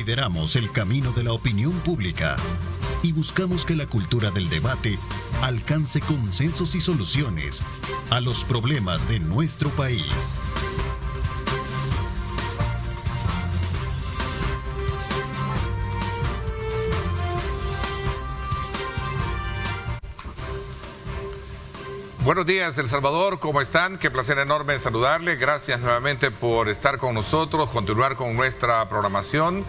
lideramos el camino de la opinión pública y buscamos que la cultura del debate alcance consensos y soluciones a los problemas de nuestro país. Buenos días, El Salvador, ¿cómo están? Qué placer enorme saludarle. Gracias nuevamente por estar con nosotros, continuar con nuestra programación.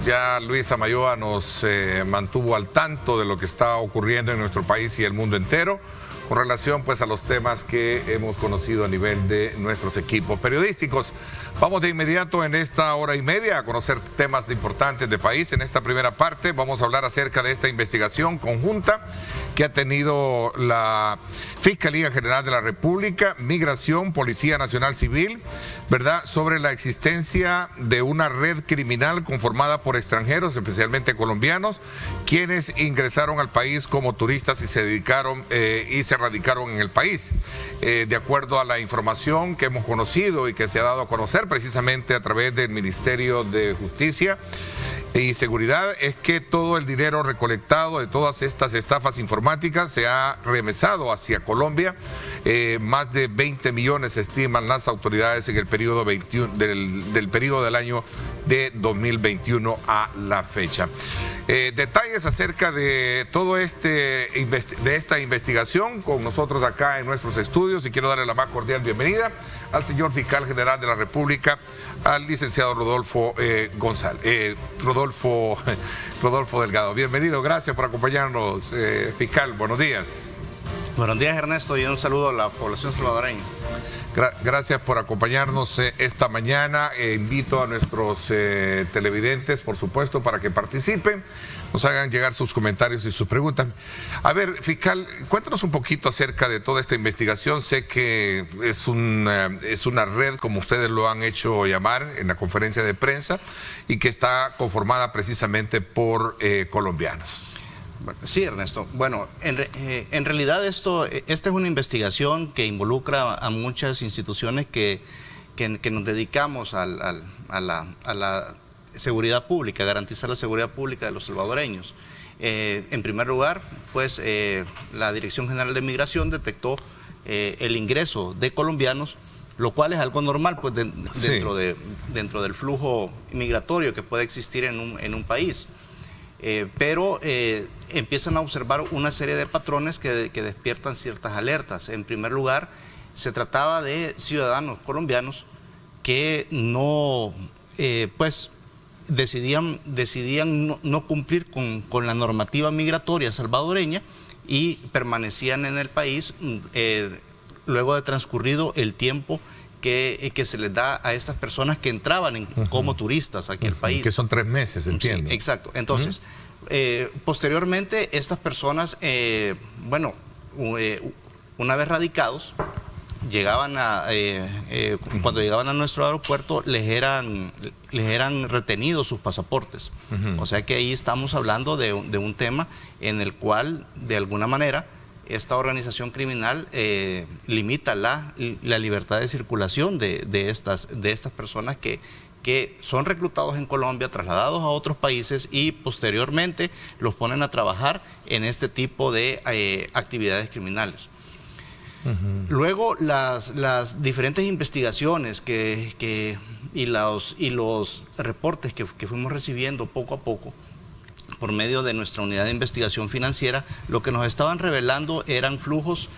Ya Luisa Mayoa nos mantuvo al tanto de lo que está ocurriendo en nuestro país y el mundo entero, con relación pues a los temas que hemos conocido a nivel de nuestros equipos periodísticos. Vamos de inmediato en esta hora y media a conocer temas importantes del país. En esta primera parte vamos a hablar acerca de esta investigación conjunta que ha tenido la Fiscalía General de la República, Migración, Policía Nacional Civil, ¿verdad?, sobre la existencia de una red criminal conformada por extranjeros, especialmente colombianos, quienes ingresaron al país como turistas y se dedicaron y se radicaron en el país. De acuerdo a la información que hemos conocido y que se ha dado a conocer precisamente a través del Ministerio de Justicia y Seguridad, es que todo el dinero recolectado de todas estas estafas informáticas se ha remesado hacia Colombia. Más de 20 millones estiman las autoridades en el periodo del periodo del año de 2021 a la fecha. Detalles acerca de todo de esta investigación con nosotros acá en nuestros estudios, y quiero darle la más cordial bienvenida al señor Fiscal General de la República, al licenciado Rodolfo Rodolfo Delgado. Bienvenido, gracias por acompañarnos, fiscal. Buenos días. Buenos días, Ernesto, y un saludo a la población salvadoreña. Gracias por acompañarnos esta mañana. Invito a nuestros televidentes, por supuesto, para que participen, nos hagan llegar sus comentarios y sus preguntas. A ver, fiscal, cuéntanos un poquito acerca de toda esta investigación. Sé que es una red, como ustedes lo han hecho llamar en la conferencia de prensa, y que está conformada precisamente por colombianos. Sí, Ernesto. Bueno, en realidad esta es una investigación que involucra a muchas instituciones que nos dedicamos a la seguridad pública, a garantizar la seguridad pública de los salvadoreños. En primer lugar, pues la Dirección General de Migración detectó el ingreso de colombianos, lo cual es algo normal pues dentro del flujo migratorio que puede existir en un país. Pero empiezan a observar una serie de patrones que despiertan ciertas alertas. En primer lugar, se trataba de ciudadanos colombianos que no, pues, decidían no cumplir con la normativa migratoria salvadoreña y permanecían en el país luego de transcurrido el tiempo que se les da a estas personas que entraban como turistas aquí al país. Que son 3 meses, entiendo. Sí, exacto. Entonces, posteriormente, estas personas, una vez radicados, cuando llegaban a nuestro aeropuerto, les eran retenidos sus pasaportes. O sea que ahí estamos hablando de un tema en el cual, de alguna manera, esta organización criminal limita la libertad de circulación de estas personas que son reclutados en Colombia, trasladados a otros países y posteriormente los ponen a trabajar en este tipo de actividades criminales. Luego las diferentes investigaciones y los reportes que fuimos recibiendo poco a poco por medio de nuestra unidad de investigación financiera, lo que nos estaban revelando eran flujos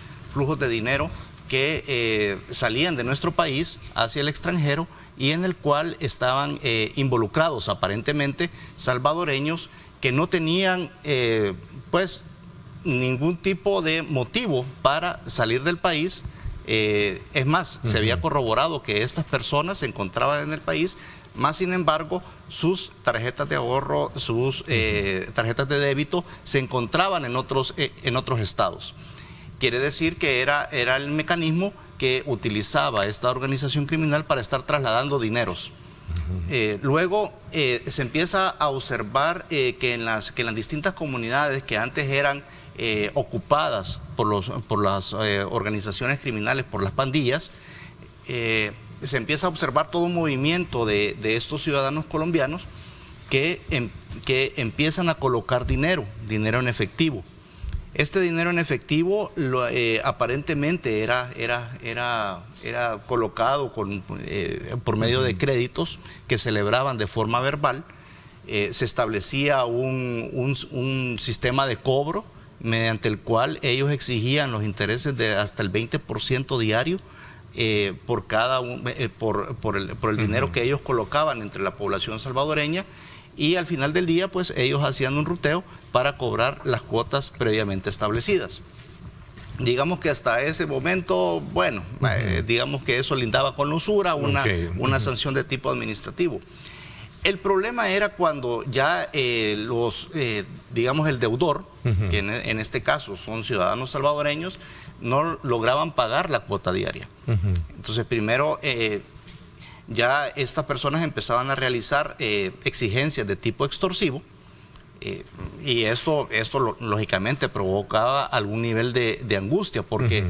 de dinero que salían de nuestro país hacia el extranjero y en el cual estaban involucrados aparentemente salvadoreños que no tenían pues ningún tipo de motivo para salir del país. Es más, se había corroborado que estas personas se encontraban en el país, más sin embargo sus tarjetas de ahorro, sus tarjetas de débito se encontraban en otros estados. Quiere decir que era el mecanismo que utilizaba esta organización criminal para estar trasladando dineros. Luego se empieza a observar que en las distintas comunidades que antes eran ocupadas por las organizaciones criminales, por las pandillas, se empieza a observar todo un movimiento de estos ciudadanos colombianos que empiezan a colocar dinero en efectivo. Este dinero en efectivo aparentemente era colocado por medio de créditos que celebraban de forma verbal. Se establecía un sistema de cobro mediante el cual ellos exigían los intereses de hasta el 20% diario por el dinero que ellos colocaban entre la población salvadoreña, y al final del día pues ellos hacían un ruteo para cobrar las cuotas previamente establecidas. Digamos que hasta ese momento, bueno, digamos que eso lindaba con la usura, una sanción de tipo administrativo. El problema era cuando ya digamos, el deudor, que en este caso son ciudadanos salvadoreños, no lograban pagar la cuota diaria. Entonces, primero, ya estas personas empezaban a realizar exigencias de tipo extorsivo, y esto lógicamente provocaba algún nivel de angustia, porque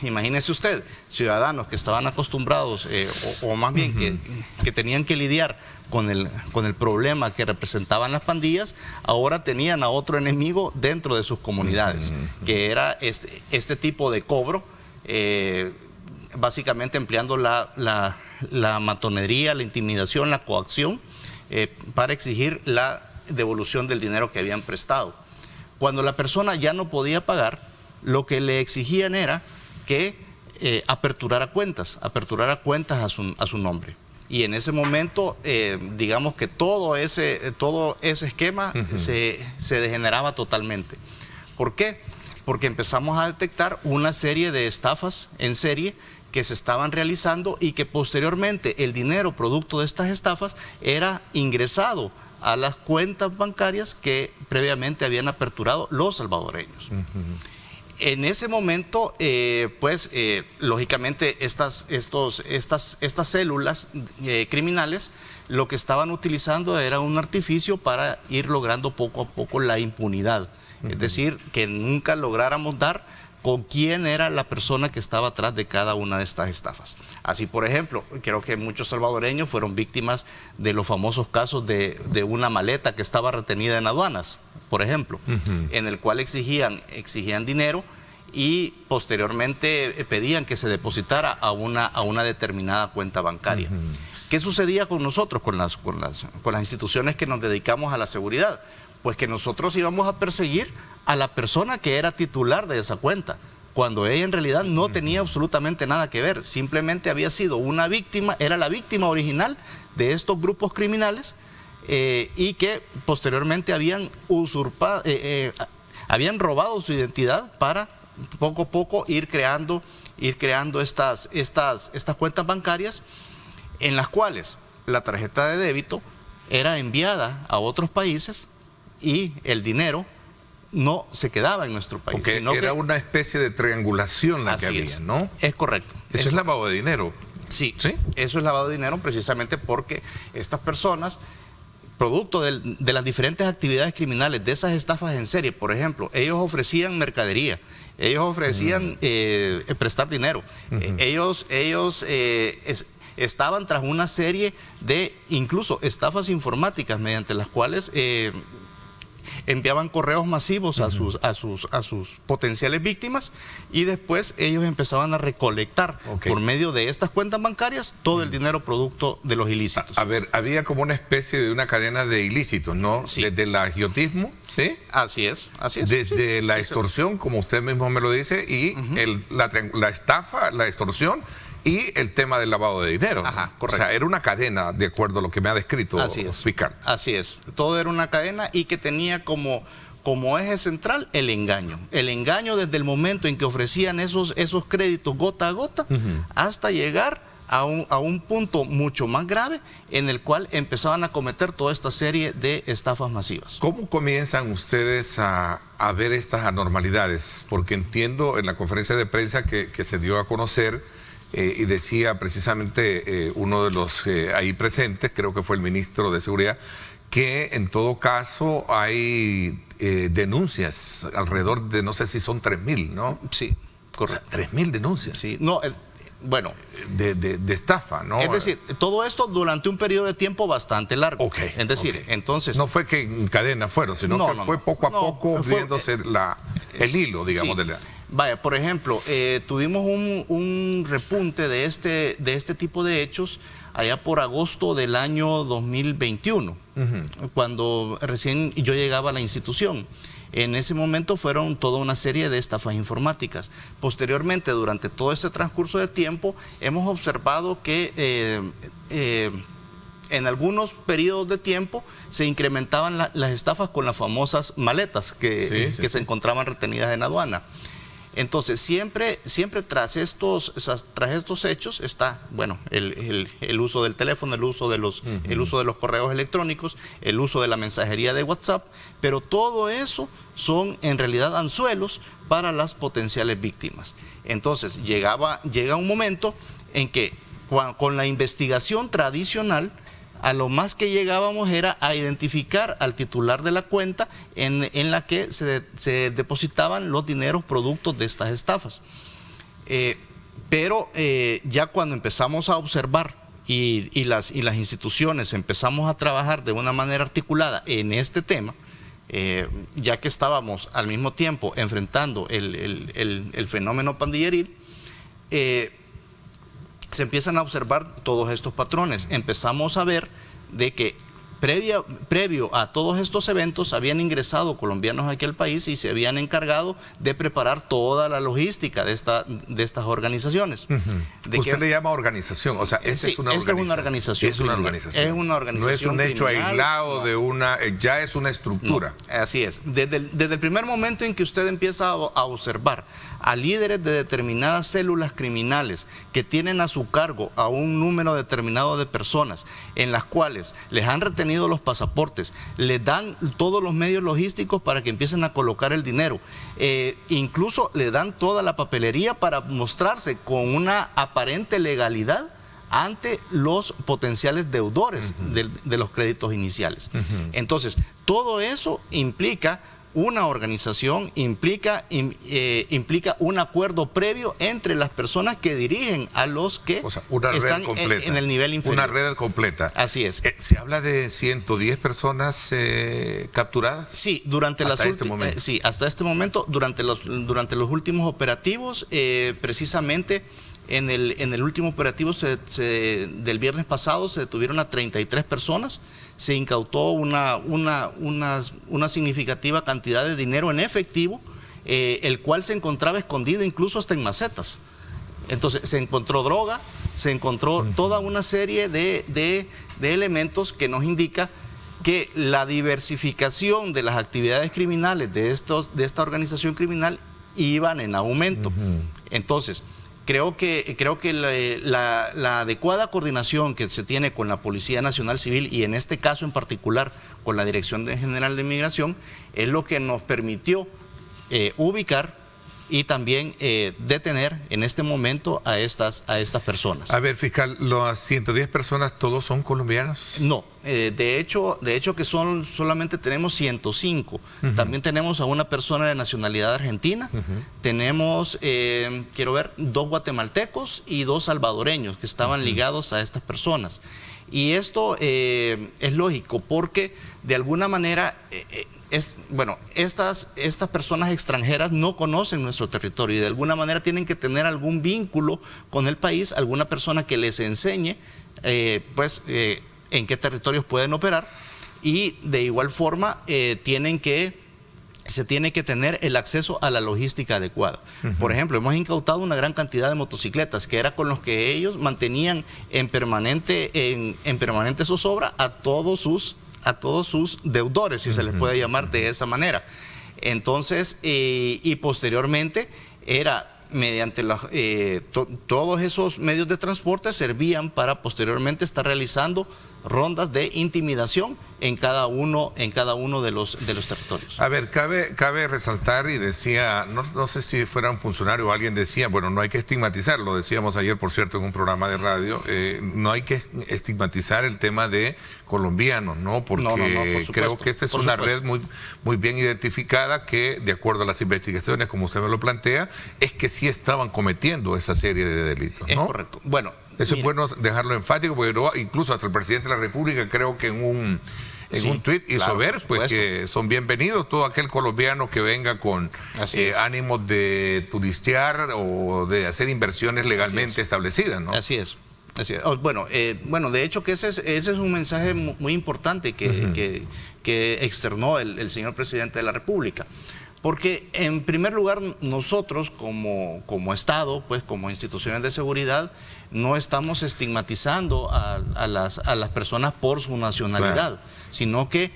imagínese usted, ciudadanos que estaban acostumbrados, o más bien que tenían que lidiar con el problema que representaban las pandillas, ahora tenían a otro enemigo dentro de sus comunidades, que era este tipo de cobro, básicamente empleando la matonería, la intimidación, la coacción, para exigir la devolución del dinero que habían prestado. Cuando la persona ya no podía pagar, lo que le exigían era que aperturara cuentas a su nombre. Y en ese momento, digamos que todo ese esquema se degeneraba totalmente. ¿Por qué? Porque empezamos a detectar una serie de estafas en serie que se estaban realizando, y que posteriormente el dinero producto de estas estafas era ingresado a las cuentas bancarias que previamente habían aperturado los salvadoreños. En ese momento, lógicamente, estas células criminales lo que estaban utilizando era un artificio para ir logrando poco a poco la impunidad. Es decir, que nunca lográramos dar con quién era la persona que estaba atrás de cada una de estas estafas. Así, por ejemplo, creo que muchos salvadoreños fueron víctimas de los famosos casos de una maleta que estaba retenida en aduanas, por ejemplo, en el cual exigían dinero y posteriormente pedían que se depositara a una determinada cuenta bancaria. ¿Qué sucedía con nosotros, con las instituciones que nos dedicamos a la seguridad? Pues que nosotros íbamos a perseguir a la persona que era titular de esa cuenta, cuando ella en realidad no tenía absolutamente nada que ver, simplemente había sido una víctima, era la víctima original de estos grupos criminales, y que posteriormente habían usurpado, habían robado su identidad para poco a poco ir creando estas cuentas bancarias, en las cuales la tarjeta de débito era enviada a otros países y el dinero no se quedaba en nuestro país. Porque sino era que una especie de triangulación la que había, es, ¿no? Es correcto. Eso es lavado de dinero. Sí, ¿Sí? Eso es lavado de dinero, precisamente porque estas personas, producto de las diferentes actividades criminales, de esas estafas en serie, por ejemplo, ellos ofrecían mercadería, ellos ofrecían prestar dinero, ellos estaban tras una serie de incluso estafas informáticas mediante las cuales enviaban correos masivos a sus potenciales víctimas, y después ellos empezaban a recolectar por medio de estas cuentas bancarias todo el dinero producto de los ilícitos. A ver, había como una especie de una cadena de ilícitos, ¿no? Sí. Desde el agiotismo, ¿sí? Así es. Desde la extorsión, como usted mismo me lo dice, y la estafa, la extorsión, y el tema del lavado de dinero. Correcto. O sea, era una cadena, de acuerdo a lo que me ha descrito fiscal. Así es. Todo era una cadena, y que tenía como eje central el engaño. El engaño desde el momento en que ofrecían esos créditos gota a gota, hasta llegar a un punto mucho más grave, en el cual empezaban a cometer toda esta serie de estafas masivas. ¿Cómo comienzan ustedes a ver estas anormalidades? Porque entiendo en la conferencia de prensa que se dio a conocer, y decía precisamente uno de los ahí presentes, creo que fue el ministro de Seguridad, que en todo caso hay denuncias alrededor de, no sé si son 3.000, ¿no? Sí, correcto. O sea, 3.000 denuncias. Sí, no, Bueno, de estafa, ¿no? Es decir, todo esto durante un periodo de tiempo bastante largo. Ok, es decir, ok. entonces... No fue que en cadena fueron, sino que fue poco a poco viéndose el hilo, digamos, de la... Vaya, por ejemplo, tuvimos un repunte de este tipo de hechos allá por agosto del año 2021, cuando recién yo llegaba a la institución. En ese momento fueron toda una serie de estafas informáticas. Posteriormente, durante todo ese transcurso de tiempo, hemos observado que en algunos periodos de tiempo se incrementaban las estafas con las famosas maletas que se encontraban retenidas en aduana. Entonces, siempre tras estos hechos está, bueno, el uso del teléfono, el uso de los correos electrónicos, el uso de la mensajería de WhatsApp, pero todo eso son en realidad anzuelos para las potenciales víctimas. Entonces, llega un momento en que con la investigación tradicional, a lo más que llegábamos era a identificar al titular de la cuenta en la que se depositaban los dineros productos de estas estafas. Pero ya cuando empezamos a observar y las instituciones empezamos a trabajar de una manera articulada en este tema, ya que estábamos al mismo tiempo enfrentando el fenómeno pandilleril, se empiezan a observar todos estos patrones. Empezamos a ver de que previo a todos estos eventos habían ingresado colombianos aquí al país y se habían encargado de preparar toda la logística de estas organizaciones. Usted le llama organización, o sea, esta es una organización. Es una organización. No es un hecho criminal, aislado de una, ya es una estructura. No, así es. Desde el primer momento en que usted empieza a observar a líderes de determinadas células criminales que tienen a su cargo a un número determinado de personas, en las cuales les han retenido los pasaportes, les dan todos los medios logísticos para que empiecen a colocar el dinero, incluso le dan toda la papelería para mostrarse con una aparente legalidad ante los potenciales deudores de los créditos iniciales. Entonces, todo eso implica una organización, implica un acuerdo previo entre las personas que dirigen a los que están en el nivel inferior. Una red completa. Así es. ¿Se habla de 110 personas capturadas? Sí, hasta este momento, durante los últimos operativos, precisamente en el último operativo del viernes pasado se detuvieron a 33 personas. Se incautó una significativa cantidad de dinero en efectivo, el cual se encontraba escondido incluso hasta en macetas. Entonces se encontró droga, se encontró toda una serie de elementos que nos indica que la diversificación de las actividades criminales de esta organización criminal iban en aumento. Entonces, creo que la adecuada coordinación que se tiene con la Policía Nacional Civil y en este caso en particular con la Dirección General de Migración es lo que nos permitió ubicar y también detener en este momento a estas personas. A ver, fiscal, ¿las 110 personas todos son colombianos? No, de hecho que solamente tenemos 105. También tenemos a una persona de nacionalidad argentina, tenemos, 2 guatemaltecos y 2 salvadoreños que estaban ligados a estas personas. Y esto es lógico porque de alguna manera estas personas extranjeras no conocen nuestro territorio y de alguna manera tienen que tener algún vínculo con el país, alguna persona que les enseñe en qué territorios pueden operar y de igual forma se tiene que tener el acceso a la logística adecuada. Por ejemplo, hemos incautado una gran cantidad de motocicletas, que era con los que ellos mantenían en permanente zozobra a todos sus deudores, si se les puede llamar de esa manera. Entonces, y posteriormente era mediante todos esos medios de transporte servían para posteriormente estar realizando rondas de intimidación en cada uno de los territorios. A ver, cabe resaltar, y decía, no sé si fuera un funcionario o alguien decía, bueno, no hay que estigmatizar, lo decíamos ayer, por cierto, en un programa de radio, no hay que estigmatizar el tema de colombianos, ¿no? Porque por creo que esta es una red muy bien identificada que, de acuerdo a las investigaciones, como usted me lo plantea, es que sí estaban cometiendo esa serie de delitos, ¿no? Es correcto. Bueno, eso es bueno dejarlo enfático, porque incluso hasta el presidente de la República creo que en un tuit hizo ver pues que son bienvenidos todo aquel colombiano que venga con ánimos de turistear o de hacer inversiones legalmente establecidas, ¿no? Así es. Bueno, de hecho que ese es un mensaje muy importante que externó el señor presidente de la República. Porque en primer lugar nosotros como Estado, pues como instituciones de seguridad, no estamos estigmatizando a las personas por su nacionalidad, sino que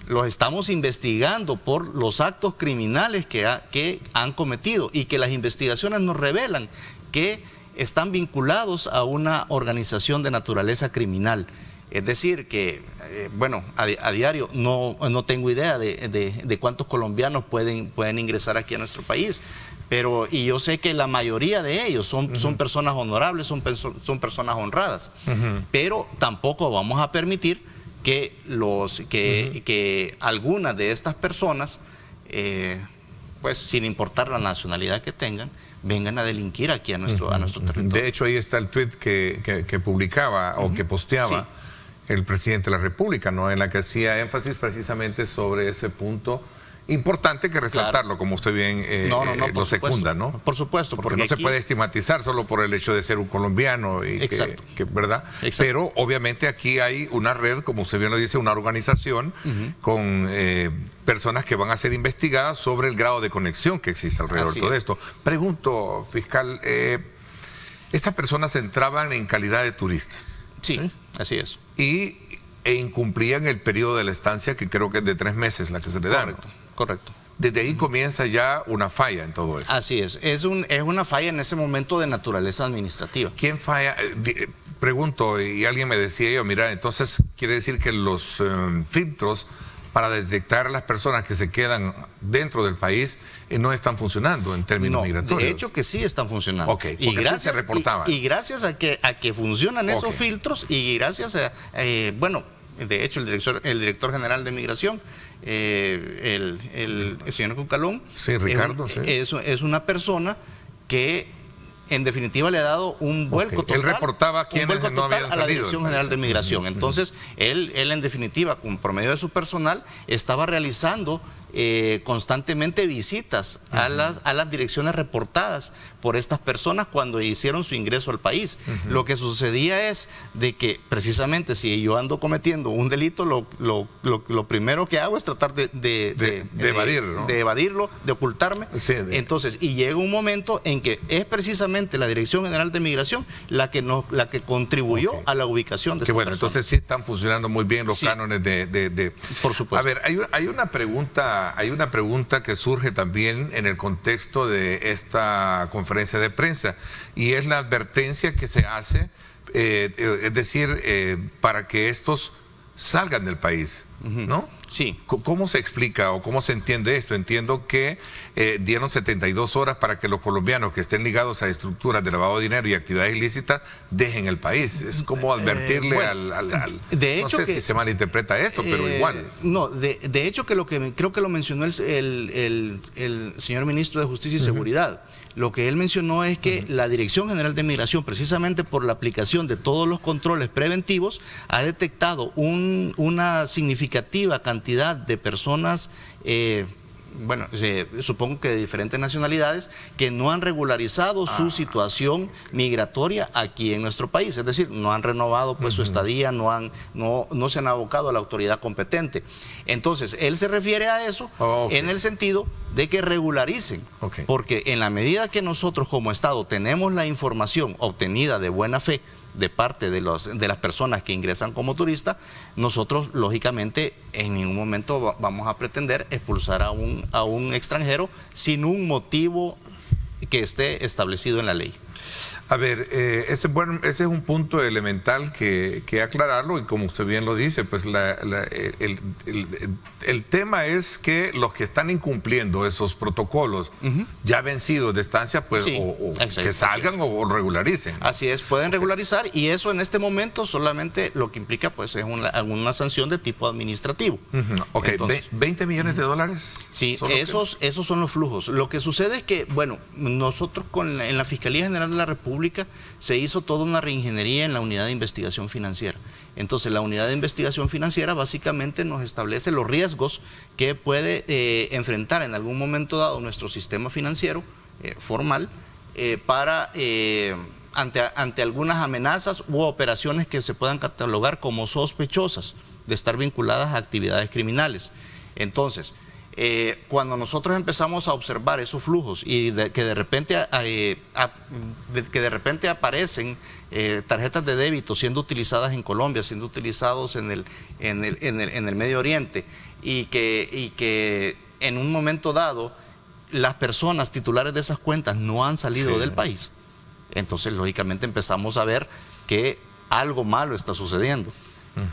los estamos investigando por los actos criminales que han cometido, y que las investigaciones nos revelan que están vinculados a una organización de naturaleza criminal. Es decir, que, a diario no tengo idea de cuántos colombianos pueden ingresar aquí a nuestro país, y yo sé que la mayoría de ellos son personas honorables, son personas honradas, pero tampoco vamos a permitir que algunas de estas personas, pues sin importar la nacionalidad que tengan, vengan a delinquir aquí a nuestro territorio. De hecho, ahí está el tuit que publicaba o que posteaba el presidente de la República, ¿no? En la que hacía énfasis precisamente sobre ese punto importante que resaltarlo, como usted bien lo secunda, ¿no? Por supuesto. Porque no se puede estigmatizar solo por el hecho de ser un colombiano, y ¿verdad? Exacto. Pero obviamente aquí hay una red, como usted bien lo dice, una organización con personas que van a ser investigadas sobre el grado de conexión que existe alrededor de todo esto. Pregunto, fiscal, estas personas entraban en calidad de turistas. Sí, así es. E incumplían el periodo de la estancia, que creo que es de 3 meses la que se le da. Correcto. Desde ahí comienza ya una falla en todo eso. Así es una falla en ese momento de naturaleza administrativa. ¿Quién falla? Pregunto, y alguien me decía mira, entonces quiere decir que los filtros para detectar a las personas que se quedan dentro del país no están funcionando en términos migratorios. De hecho que sí están funcionando. Y gracias, se reportaban. Y gracias a que funcionan esos filtros, y gracias a, de hecho el director general de Migración, el señor Cucalón, Ricardo, es una persona que en definitiva le ha dado un vuelco total. Él reportaba quienes no habían salido a la Dirección General de Migración. Entonces, él en definitiva, por medio de su personal, estaba realizando constantemente visitas a las direcciones reportadas por estas personas cuando hicieron su ingreso al país. Lo que sucedía es de que precisamente si yo ando cometiendo un delito, lo primero que hago es tratar de evadirlo, de ocultarme. Entonces, y llega un momento en que es precisamente la Dirección General de Migración la que contribuyó a la ubicación de estas personas. Entonces sí están funcionando muy bien los cánones de... Por supuesto. A ver, hay una pregunta que surge también en el contexto de esta conferencia de prensa, y es la advertencia que se hace, es decir, para que estos salgan del país, ¿no? Sí. ¿Cómo se explica o cómo se entiende esto? Entiendo que dieron 72 horas para que los colombianos que estén ligados a estructuras de lavado de dinero y actividades ilícitas dejen el país. Es como advertirle de hecho, no sé si se malinterpreta esto, pero igual. No, de hecho que creo que lo mencionó el señor ministro de Justicia y Seguridad. Lo que él mencionó es que la Dirección General de Migración, precisamente por la aplicación de todos los controles preventivos, ha detectado una significativa cantidad de personas, supongo que de diferentes nacionalidades, que no han regularizado su situación migratoria aquí en nuestro país. Es decir, no han renovado pues su estadía, no se han abocado a la autoridad competente. Entonces, él se refiere a eso en el sentido de que regularicen, porque en la medida que nosotros como Estado tenemos la información obtenida de buena fe de parte de las personas que ingresan como turistas, nosotros lógicamente en ningún momento vamos a pretender expulsar a un extranjero sin un motivo que esté establecido en la ley. A ver, ese es un punto elemental que aclararlo, y como usted bien lo dice, pues el tema es que los que están incumpliendo esos protocolos ya vencidos de estancia, pues Sí, exacto, que salgan o regularicen. Así es, pueden regularizar, y eso en este momento solamente lo que implica pues es alguna sanción de tipo administrativo. Ok, Entonces, ¿20 millones de dólares? sí, esos son los flujos. Lo que sucede es que, bueno, nosotros en la Fiscalía General de la República se hizo toda una reingeniería en la unidad de investigación financiera. Entonces, la unidad de investigación financiera básicamente nos establece los riesgos que puede enfrentar en algún momento dado nuestro sistema financiero formal ante algunas amenazas u operaciones que se puedan catalogar como sospechosas de estar vinculadas a actividades criminales. Entonces, cuando nosotros empezamos a observar esos flujos y que de repente aparecen tarjetas de débito siendo utilizadas en Colombia, siendo utilizados en el Medio Oriente, y que en un momento dado las personas titulares de esas cuentas no han salido del país, entonces lógicamente empezamos a ver que algo malo está sucediendo.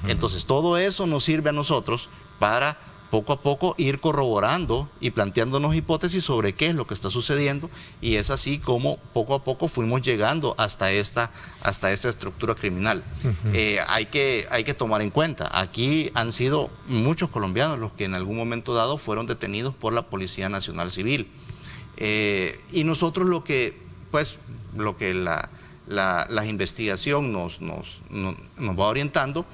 Entonces todo eso nos sirve a nosotros para poco a poco ir corroborando y planteándonos hipótesis sobre qué es lo que está sucediendo, y es así como poco a poco fuimos llegando hasta esa estructura criminal. Hay que tomar en cuenta, aquí han sido muchos colombianos los que en algún momento dado fueron detenidos por la Policía Nacional Civil, y nosotros lo que la investigación nos va orientando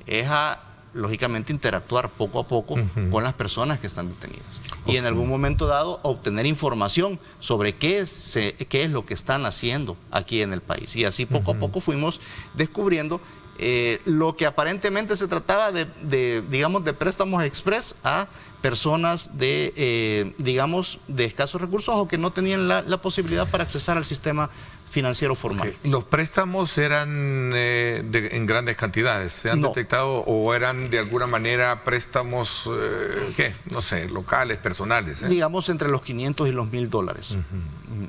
es a, lógicamente, interactuar poco a poco con las personas que están detenidas. Y en algún momento dado obtener información sobre qué es lo que están haciendo aquí en el país. Y así poco a poco fuimos descubriendo lo que aparentemente se trataba de préstamos express a personas de escasos recursos o que no tenían la posibilidad para accesar al sistema financiero formal. ¿Los préstamos eran en grandes cantidades? ¿Se han detectado o eran de alguna manera préstamos, no sé, locales, personales? Digamos entre los 500 y los $1000.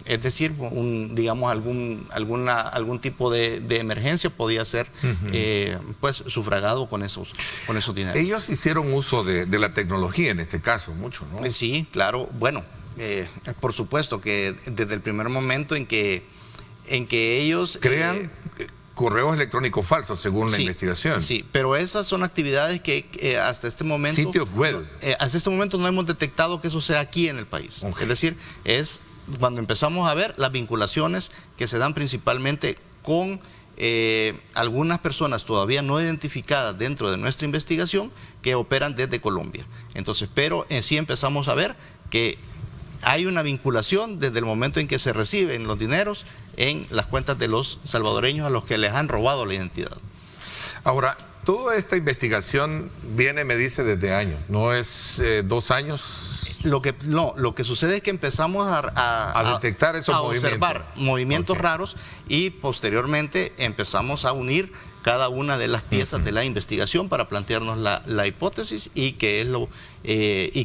Es decir, algún tipo de emergencia podía ser sufragado con esos dineros. Ellos hicieron uso de la tecnología en este caso, mucho, ¿no? Sí, claro. Bueno, por supuesto que desde el primer momento en que ellos crean correos electrónicos falsos, según la investigación. Sí, pero esas son actividades que hasta este momento... Sitios web. Hasta este momento no hemos detectado que eso sea aquí en el país. Es decir, es cuando empezamos a ver las vinculaciones que se dan principalmente con algunas personas todavía no identificadas dentro de nuestra investigación que operan desde Colombia. Entonces, pero en sí empezamos a ver que hay una vinculación desde el momento en que se reciben los dineros en las cuentas de los salvadoreños a los que les han robado la identidad. Ahora, toda esta investigación viene, me dice, desde años, ¿no es 2 años? Lo que sucede es que empezamos a detectar esos observar movimientos raros, y posteriormente empezamos a unir cada una de las piezas de la investigación para plantearnos la hipótesis, y que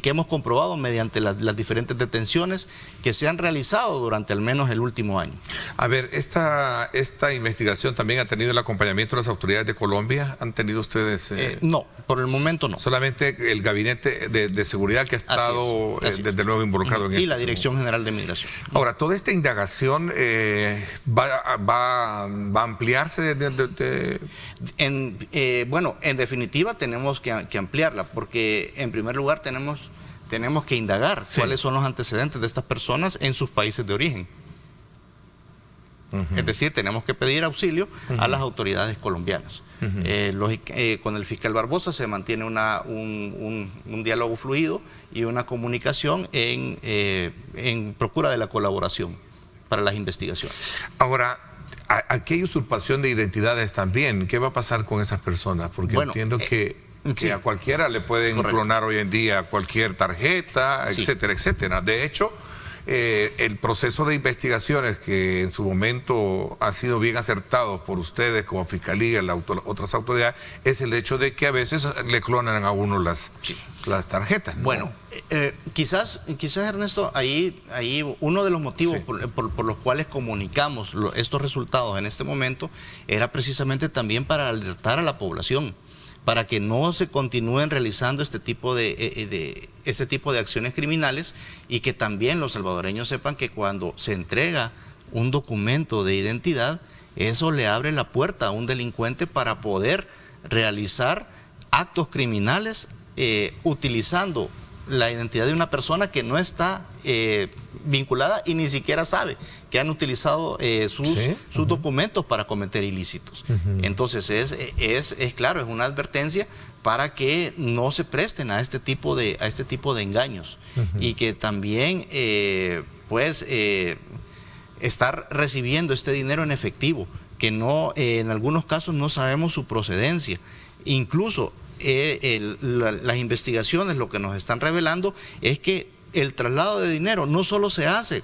hemos comprobado mediante las diferentes detenciones que se han realizado durante al menos el último año. A ver, esta investigación también ha tenido el acompañamiento de las autoridades de Colombia. ¿Han tenido ustedes? No, por el momento no. Solamente el Gabinete de Seguridad que ha estado desde luego involucrado en esto. Y la Dirección General de Migración. Ahora, toda esta indagación va a ampliarse bueno, en definitiva tenemos que ampliarla, porque en primer lugar tenemos que indagar cuáles son los antecedentes de estas personas en sus países de origen. Es decir, tenemos que pedir auxilio a las autoridades colombianas. Con el fiscal Barbosa se mantiene un diálogo fluido y una comunicación en procura de la colaboración para las investigaciones. Ahora, aquí hay usurpación de identidades también. ¿Qué va a pasar con esas personas? Porque entiendo que a cualquiera le pueden clonar hoy en día cualquier tarjeta, etcétera, etcétera. De hecho, el proceso de investigaciones que en su momento ha sido bien acertado por ustedes como Fiscalía y otras autoridades, es el hecho de que a veces le clonan a uno las tarjetas, ¿no? Bueno, quizás Ernesto, ahí uno de los motivos por los cuales comunicamos estos resultados en este momento era precisamente también para alertar a la población, para que no se continúen realizando este tipo de acciones criminales, y que también los salvadoreños sepan que cuando se entrega un documento de identidad, eso le abre la puerta a un delincuente para poder realizar actos criminales utilizando la identidad de una persona que no está vinculada y ni siquiera sabe que han utilizado sus documentos para cometer ilícitos. Entonces es claro, es una advertencia para que no se presten a este tipo de engaños, y que también estar recibiendo este dinero en efectivo, que no, en algunos casos no sabemos su procedencia. Incluso las investigaciones lo que nos están revelando es que el traslado de dinero no solo se hace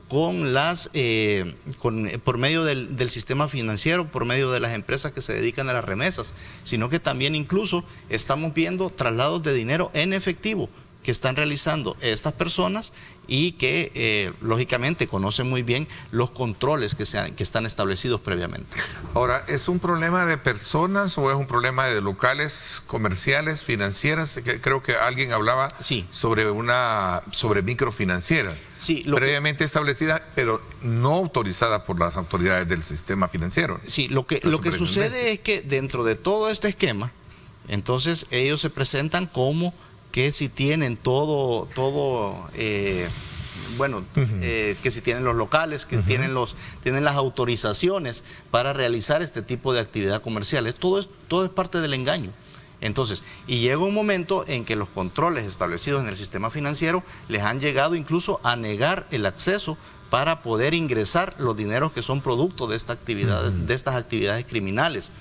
por medio del sistema financiero, por medio de las empresas que se dedican a las remesas, sino que también incluso estamos viendo traslados de dinero en efectivo que están realizando estas personas, y que lógicamente conocen muy bien los controles que están establecidos previamente. Ahora, ¿es un problema de personas o es un problema de locales, comerciales, financieras? Creo que alguien hablaba sobre microfinancieras, previamente establecidas, pero no autorizadas por las autoridades del sistema financiero. Sí, lo que sucede es que dentro de todo este esquema, entonces ellos se presentan como que si tienen que si tienen los locales, que tienen las autorizaciones para realizar este tipo de actividad comercial. Todo es parte del engaño. Entonces, y llega un momento en que los controles establecidos en el sistema financiero les han llegado incluso a negar el acceso para poder ingresar los dineros que son producto de esta actividad, de estas actividades criminales.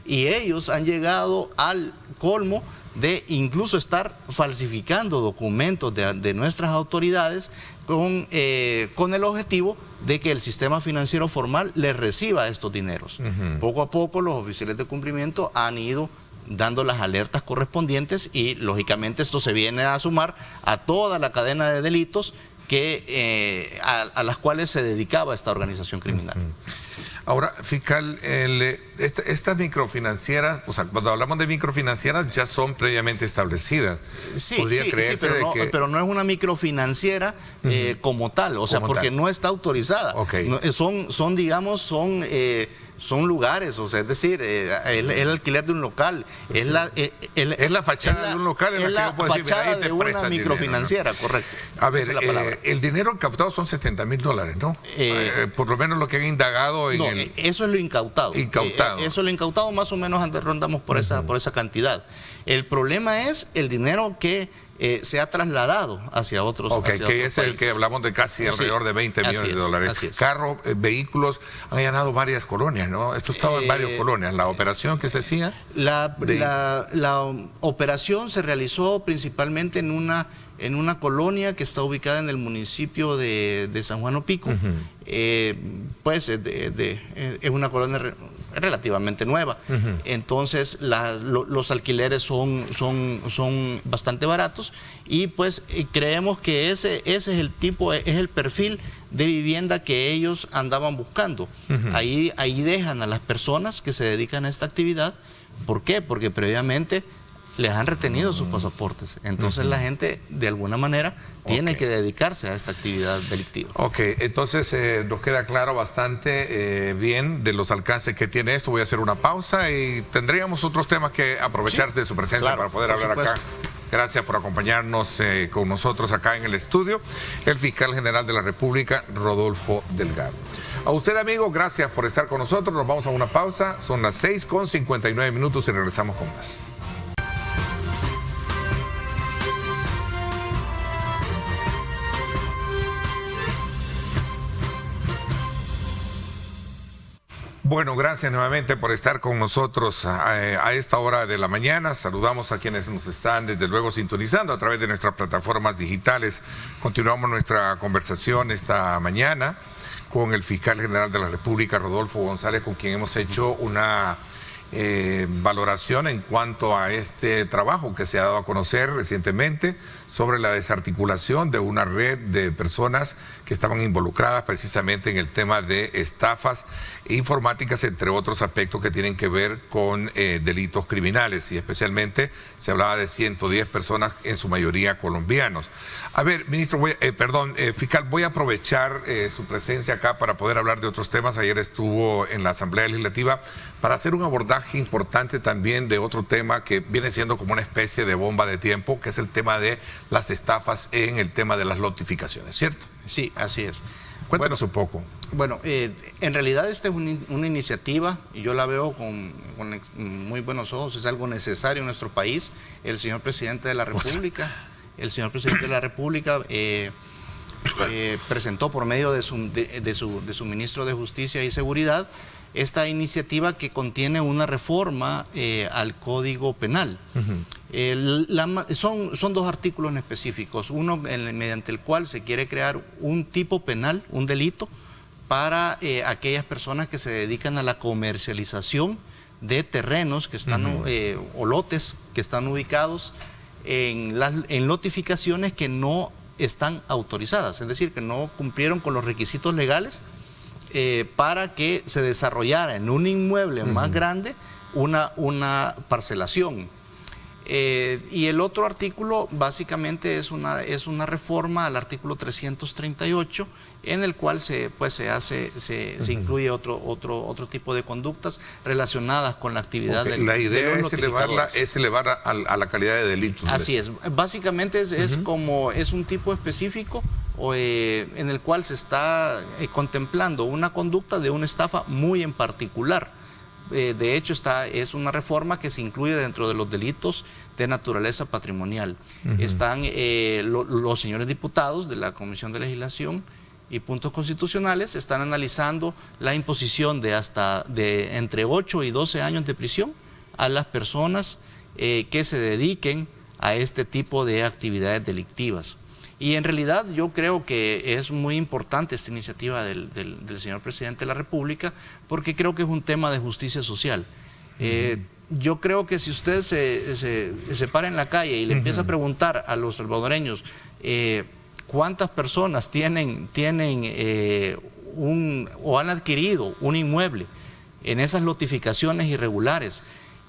Y ellos han llegado al colmo de incluso estar falsificando documentos de nuestras autoridades con el objetivo de que el sistema financiero formal les reciba estos dineros. Poco a poco los oficiales de cumplimiento han ido dando las alertas correspondientes, y lógicamente esto se viene a sumar a toda la cadena de delitos a las cuales se dedicaba esta organización criminal. Ahora, fiscal, estas microfinancieras, o sea, cuando hablamos de microfinancieras ya son previamente establecidas. Pero no es una microfinanciera como tal, o sea, porque no está autorizada. Son lugares, o sea, es decir, el alquiler de un local, es la fachada de un local, es la fachada de una microfinanciera, dinero, ¿no? Correcto. A ver, el dinero incautado son $70,000, ¿no? Por lo menos lo que han indagado eso es lo incautado. Eso es lo incautado, más o menos rondamos por esa cantidad. El problema es el dinero que se ha trasladado hacia otros países. Que es el que hablamos de casi alrededor de 20 millones de dólares. Carros, vehículos, han allanado varias colonias, ¿no? Esto estaba en varias colonias. ¿La operación que se hacía? La operación se realizó principalmente en una colonia que está ubicada en el municipio de San Juan Opico. Es una colonia relativamente nueva. Entonces los alquileres son bastante baratos, y pues creemos que ese es el perfil de vivienda que ellos andaban buscando. Ahí dejan a las personas que se dedican a esta actividad. ¿Por qué? Porque previamente les han retenido sus pasaportes. Entonces la gente de alguna manera tiene que dedicarse a esta actividad delictiva. Entonces nos queda claro bastante bien de los alcances que tiene esto. Voy a hacer una pausa y tendríamos otros temas que aprovechar de su presencia para poder hablar acá. Gracias por acompañarnos con nosotros acá en el estudio, el fiscal general de la República, Rodolfo Delgado. A usted, amigo, gracias por estar con nosotros. Nos vamos a una pausa. Son las 6:59 y regresamos con más. Bueno, gracias nuevamente por estar con nosotros a esta hora de la mañana. Saludamos a quienes nos están desde luego sintonizando a través de nuestras plataformas digitales. Continuamos nuestra conversación esta mañana con el fiscal general de la República, Rodolfo González, con quien hemos hecho una valoración en cuanto a este trabajo que se ha dado a conocer recientemente sobre la desarticulación de una red de personas que estaban involucradas precisamente en el tema de estafas informáticas, entre otros aspectos que tienen que ver con delitos criminales, y especialmente se hablaba de 110 personas, en su mayoría colombianos. A ver, ministro, fiscal, voy a aprovechar su presencia acá para poder hablar de otros temas. Ayer estuvo en la Asamblea Legislativa para hacer un abordaje importante también de otro tema que viene siendo como una especie de bomba de tiempo, que es el tema de las estafas en el tema de las notificaciones, ¿cierto? Sí, así es. Cuéntanos un poco. Bueno, en realidad esta es una iniciativa, y yo la veo con muy buenos ojos, es algo necesario en nuestro país. El señor presidente de la República, presentó por medio de su ministro de Justicia y Seguridad esta iniciativa que contiene una reforma al Código Penal. Son dos artículos en específicos, uno mediante el cual se quiere crear un tipo penal, un delito, para aquellas personas que se dedican a la comercialización de terrenos que están, o lotes que están ubicados en notificaciones que no están autorizadas, es decir, que no cumplieron con los requisitos legales para que se desarrollara en un inmueble más grande una parcelación. Y el otro artículo básicamente es una reforma al artículo 338, en el cual se incluye otro tipo de conductas relacionadas con la actividad del La idea es elevar a la calidad de delitos. Así es, básicamente es un tipo específico en el cual se está contemplando una conducta de una estafa muy en particular. De hecho, es una reforma que se incluye dentro de los delitos de naturaleza patrimonial. Están los señores diputados de la Comisión de Legislación y Puntos Constitucionales, están analizando la imposición de entre 8 y 12 años de prisión a las personas que se dediquen a este tipo de actividades delictivas. Y en realidad yo creo que es muy importante esta iniciativa del señor presidente de la República, porque creo que es un tema de justicia social. Yo creo que si usted se para en la calle y le empieza a preguntar a los salvadoreños cuántas personas tienen o han adquirido un inmueble en esas notificaciones irregulares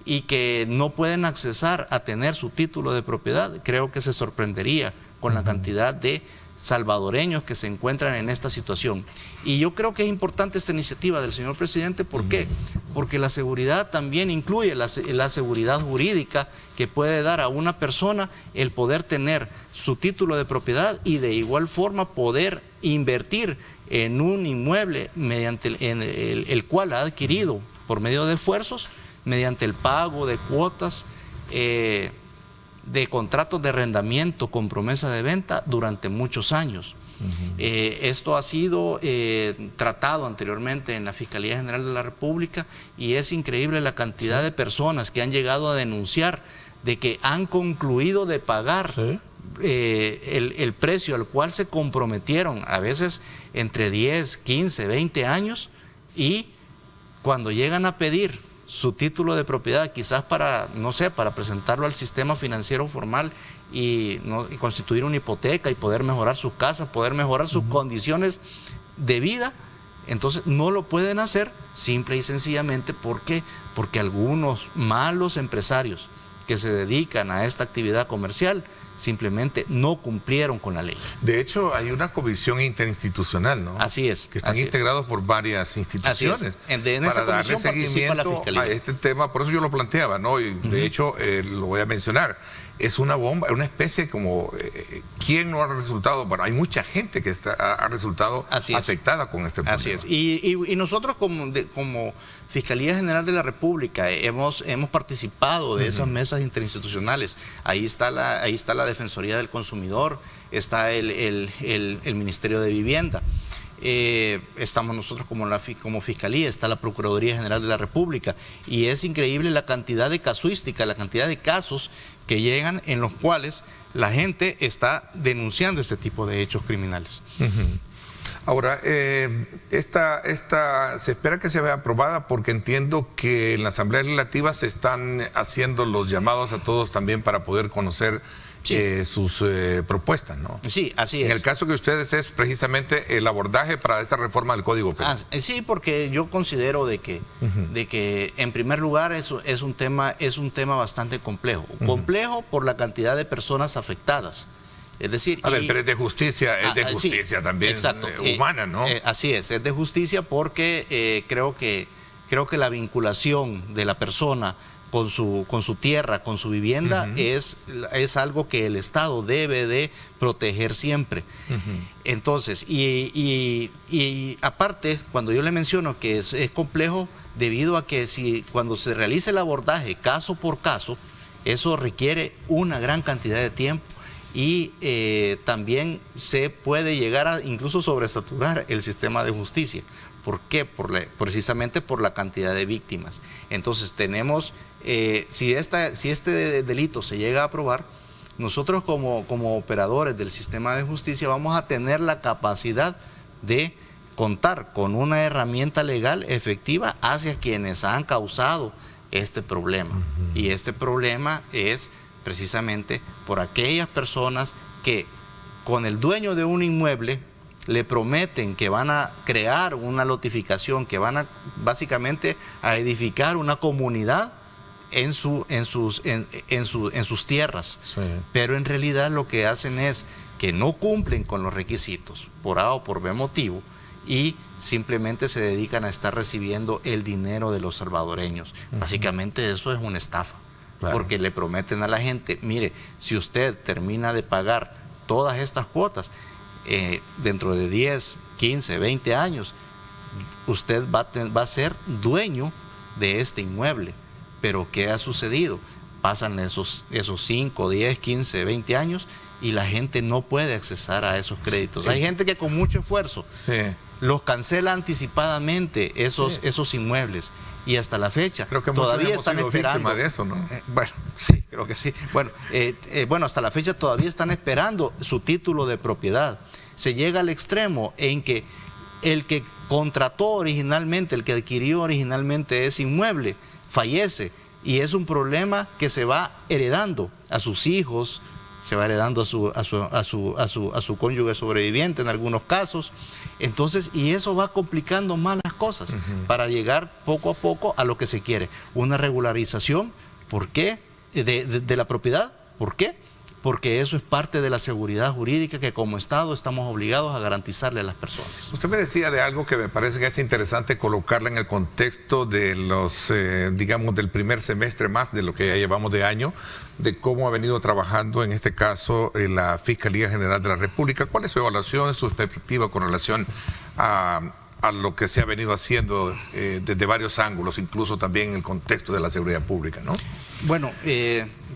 y que no pueden accesar a tener su título de propiedad, creo que se sorprendería con la cantidad de salvadoreños que se encuentran en esta situación. Y yo creo que es importante esta iniciativa del señor presidente. ¿Por qué? Porque la seguridad también incluye la seguridad jurídica que puede dar a una persona el poder tener su título de propiedad y de igual forma poder invertir en un inmueble mediante el cual ha adquirido por medio de esfuerzos, mediante el pago de cuotas, de contratos de arrendamiento con promesa de venta durante muchos años. Esto ha sido tratado anteriormente en la Fiscalía General de la República y es increíble la cantidad de personas que han llegado a denunciar de que han concluido de pagar el precio al cual se comprometieron, a veces entre 10, 15, 20 años, y cuando llegan a pedir su título de propiedad, quizás para presentarlo al sistema financiero formal y constituir una hipoteca y poder mejorar sus casas, poder mejorar sus condiciones de vida, entonces no lo pueden hacer simple y sencillamente porque algunos malos empresarios que se dedican a esta actividad comercial simplemente no cumplieron con la ley. De hecho, hay una comisión interinstitucional, ¿no? Así es. Que están integrados por varias instituciones. En esa comisión participa la Fiscalía. A este tema, por eso yo lo planteaba, ¿no? Y de hecho, lo voy a mencionar. Es una bomba, una especie como... ¿Quién no ha resultado? Bueno, hay mucha gente que ha resultado afectada con este problema. Así es. Y nosotros como Fiscalía General de la República hemos participado de esas mesas interinstitucionales. Ahí está la Defensoría del Consumidor, está el Ministerio de Vivienda. estamos nosotros como Fiscalía, está la Procuraduría General de la República, y es increíble la cantidad de casuística, la cantidad de casos que llegan en los cuales la gente está denunciando este tipo de hechos criminales. Ahora, esta se espera que se vea aprobada porque entiendo que en la Asamblea Legislativa se están haciendo los llamados a todos también para poder conocer sus propuestas, ¿no? Sí, así es. En el caso que ustedes es precisamente el abordaje para esa reforma del Código Penal. Sí, porque yo considero de que en primer lugar es un tema bastante complejo. Complejo por la cantidad de personas afectadas. Es decir, pero es de justicia, sí, también, exacto, humana, ¿no? Así es de justicia porque creo que la vinculación de la persona con su tierra, con su vivienda, es algo que el Estado debe de proteger siempre. Entonces, y aparte, cuando yo le menciono que es complejo, debido a que cuando se realiza el abordaje caso por caso, eso requiere una gran cantidad de tiempo. Y también se puede llegar a incluso sobresaturar el sistema de justicia. ¿Por qué? Precisamente por la cantidad de víctimas. Entonces tenemos, si este delito se llega a aprobar, nosotros como operadores del sistema de justicia vamos a tener la capacidad de contar con una herramienta legal efectiva hacia quienes han causado este problema. Y este problema es precisamente por aquellas personas que con el dueño de un inmueble le prometen que van a crear una lotificación, que van a básicamente a edificar una comunidad en sus tierras, sí. Pero en realidad lo que hacen es que no cumplen con los requisitos por A o por B motivo y simplemente se dedican a estar recibiendo el dinero de los salvadoreños. Básicamente eso es una estafa. Claro. Porque le prometen a la gente, mire, si usted termina de pagar todas estas cuotas, dentro de 10, 15, 20 años, usted va a ser dueño de este inmueble. Pero ¿qué ha sucedido? Pasan esos 5, 10, 15, 20 años y la gente no puede accesar a esos créditos. Sí. Hay gente que con mucho esfuerzo los cancela anticipadamente esos inmuebles. Y hasta la fecha creo que todavía están esperando de eso, ¿no? Bueno, sí, creo que sí. Bueno, hasta la fecha todavía están esperando su título de propiedad. Se llega al extremo en que el que contrató originalmente, el que adquirió originalmente ese inmueble, fallece y es un problema que se va heredando a sus hijos, se va heredando a su cónyuge sobreviviente en algunos casos. Entonces, y eso va complicando más las cosas para llegar poco a poco a lo que se quiere. Una regularización, ¿por qué? De la propiedad, ¿por qué? Porque eso es parte de la seguridad jurídica que como Estado estamos obligados a garantizarle a las personas. Usted me decía de algo que me parece que es interesante colocarla en el contexto de los, digamos, del primer semestre más de lo que ya llevamos de año, de cómo ha venido trabajando en este caso la Fiscalía General de la República. ¿Cuál es su evaluación, su perspectiva con relación a lo que se ha venido haciendo desde varios ángulos, incluso también en el contexto de la seguridad pública, ¿no? Bueno,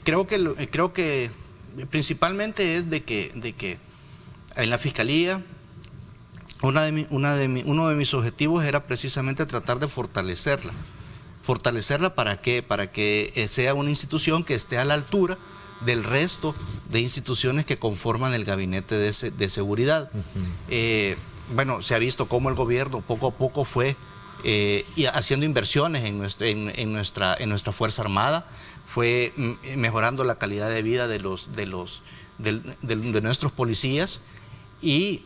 creo que principalmente es de que en la Fiscalía uno de mis objetivos era precisamente tratar de fortalecerla. ¿Fortalecerla para qué? Para que sea una institución que esté a la altura del resto de instituciones que conforman el gabinete de seguridad. Bueno, se ha visto cómo el gobierno poco a poco fue haciendo inversiones en nuestra Fuerza Armada, fue mejorando la calidad de vida de nuestros policías y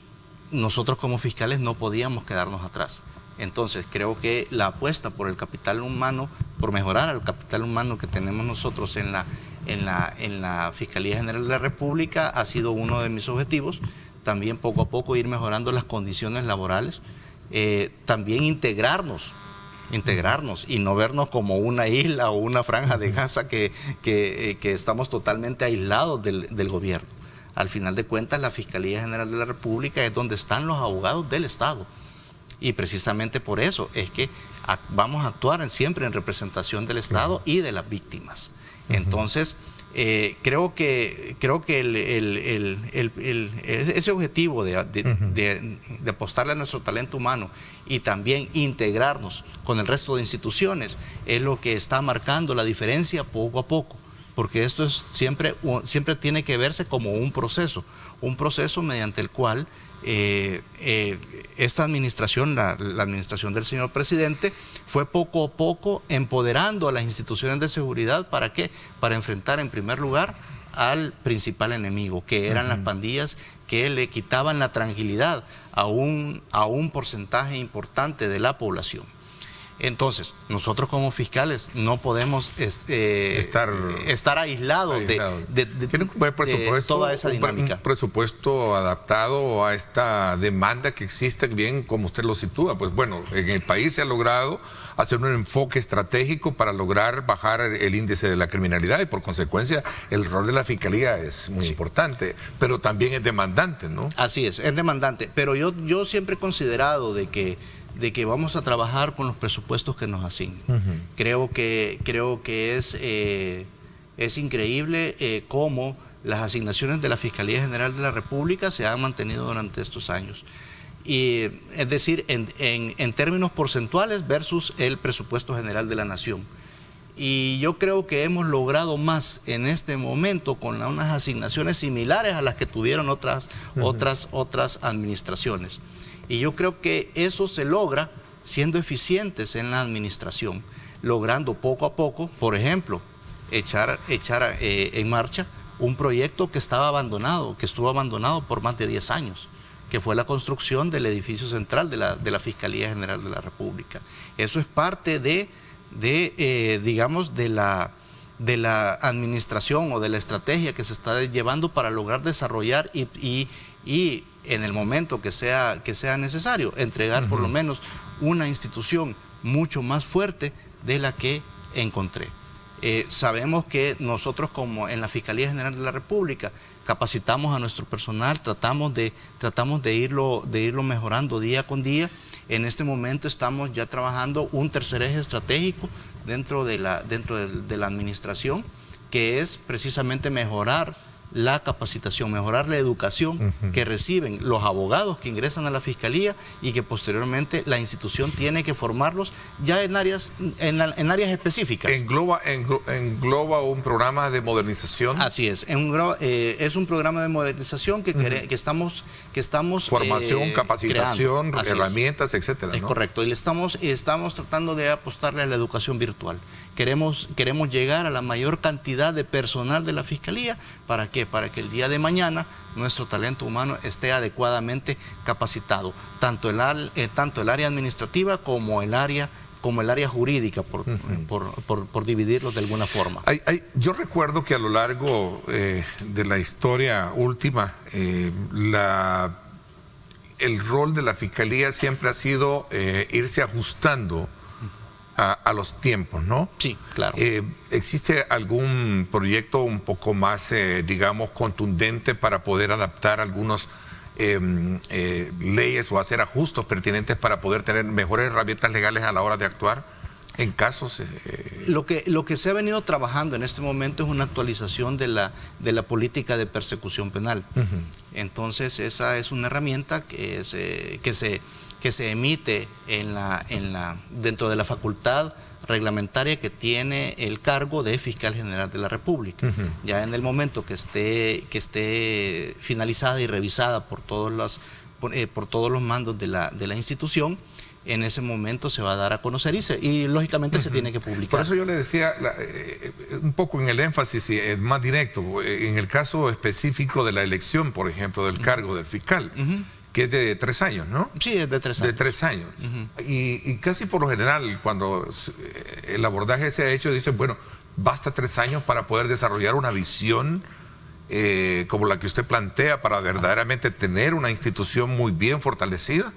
nosotros como fiscales no podíamos quedarnos atrás. Entonces creo que la apuesta por el capital humano, por mejorar el capital humano que tenemos nosotros en la Fiscalía General de la República ha sido uno de mis objetivos. También poco a poco ir mejorando las condiciones laborales, también integrarnos y no vernos como una isla o una franja de Gaza que estamos totalmente aislados del gobierno. Al final de cuentas, la Fiscalía General de la República es donde están los abogados del Estado. Y precisamente por eso es que vamos a actuar siempre en representación del Estado y de las víctimas. Entonces, Creo que ese objetivo de apostarle a nuestro talento humano y también integrarnos con el resto de instituciones es lo que está marcando la diferencia poco a poco, porque esto es siempre tiene que verse como un proceso mediante el cual esta administración, la administración del señor presidente, fue poco a poco empoderando a las instituciones de seguridad. ¿Para qué? Para enfrentar en primer lugar al principal enemigo, que eran las pandillas que le quitaban la tranquilidad a un porcentaje importante de la población. Entonces, nosotros como fiscales no podemos estar aislados de toda esa dinámica. Un presupuesto adaptado a esta demanda que existe, bien como usted lo sitúa. Pues bueno, en el país se ha logrado hacer un enfoque estratégico para lograr bajar el índice de la criminalidad y por consecuencia el rol de la Fiscalía es muy importante, pero también es demandante, ¿no? Así es demandante, pero yo siempre he considerado de que vamos a trabajar con los presupuestos que nos asignen. Creo que es increíble cómo las asignaciones de la Fiscalía General de la República se han mantenido durante estos años. Y, es decir, en términos porcentuales versus el presupuesto general de la Nación. Y yo creo que hemos logrado más en este momento con unas asignaciones similares a las que tuvieron otras administraciones. Y yo creo que eso se logra siendo eficientes en la administración, logrando poco a poco, por ejemplo, echar en marcha un proyecto que estuvo abandonado por más de 10 años, que fue la construcción del edificio central de la Fiscalía General de la República. Eso es parte digamos, de la administración o de la estrategia que se está llevando para lograr desarrollar y en el momento que sea necesario, entregar por lo menos una institución mucho más fuerte de la que encontré. Sabemos que nosotros, como en la Fiscalía General de la República, capacitamos a nuestro personal, tratamos de irlo mejorando día con día. En este momento estamos ya trabajando un tercer eje estratégico dentro de la administración, que es precisamente mejorar la capacitación, mejorar la educación que reciben los abogados que ingresan a la Fiscalía y que posteriormente la institución tiene que formarlos ya en áreas específicas. ¿Engloba un programa de modernización? Así es, es un programa de modernización que estamos formación, capacitación, herramientas, etcétera, ¿no? Es correcto, y estamos tratando de apostarle a la educación virtual. Queremos llegar a la mayor cantidad de personal de la Fiscalía. ¿Para qué? Para que el día de mañana nuestro talento humano esté adecuadamente capacitado, tanto el área administrativa como el área jurídica, por dividirlos de alguna forma. Yo recuerdo que a lo largo de la historia última, el rol de la Fiscalía siempre ha sido irse ajustando a los tiempos, ¿no? Sí, claro. ¿Existe algún proyecto un poco más, digamos, contundente para poder adaptar algunas leyes o hacer ajustes pertinentes para poder tener mejores herramientas legales a la hora de actuar en casos? Lo que se ha venido trabajando en este momento es una actualización de la política de persecución penal. Entonces, esa es una herramienta que se emite dentro de la facultad reglamentaria que tiene el cargo de Fiscal General de la República. Ya en el momento que esté finalizada y revisada por todos los mandos de la institución, en ese momento se va a dar a conocer y lógicamente se tiene que publicar. Por eso yo le decía, un poco en el énfasis más directo, en el caso específico de la elección, por ejemplo, del cargo del fiscal, que es de 3 años, ¿no? Sí, es de 3 años. De 3 años. Y casi por lo general, cuando el abordaje se ha hecho, dicen, bueno, basta 3 años para poder desarrollar una visión como la que usted plantea para verdaderamente tener una institución muy bien fortalecida.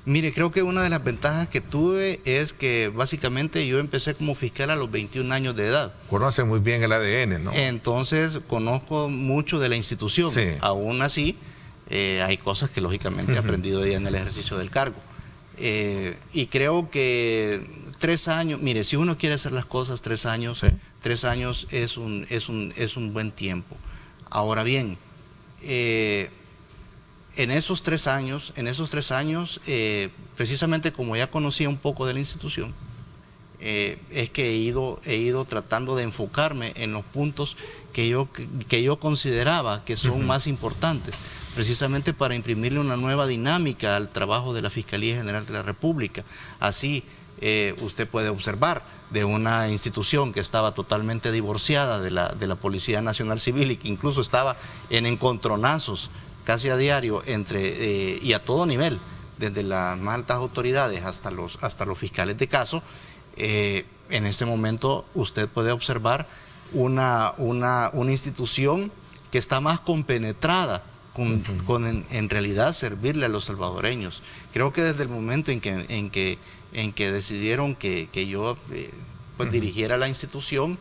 Mire, creo que una de las ventajas que tuve es que básicamente yo empecé como fiscal a los 21 años de edad. Conoce muy bien el ADN, ¿no? Entonces conozco mucho de la institución. Sí. Aún así, hay cosas que lógicamente he aprendido ya en el ejercicio del cargo. Y creo que 3 años, mire, si uno quiere hacer las cosas, 3 años, 3 años es un buen tiempo. Ahora bien, en esos 3 años, precisamente como ya conocía un poco de la institución, es que he ido tratando de enfocarme en los puntos que yo consideraba que son más importantes, precisamente para imprimirle una nueva dinámica al trabajo de la Fiscalía General de la República. Así, usted puede observar de una institución que estaba totalmente divorciada de la Policía Nacional Civil y que incluso estaba en encontronazos casi a diario y a todo nivel, desde las más altas autoridades hasta los fiscales de caso. En este momento usted puede observar una institución que está más compenetrada con en realidad servirle a los salvadoreños. Creo que desde el momento en que decidieron que yo pues dirigiera la institución,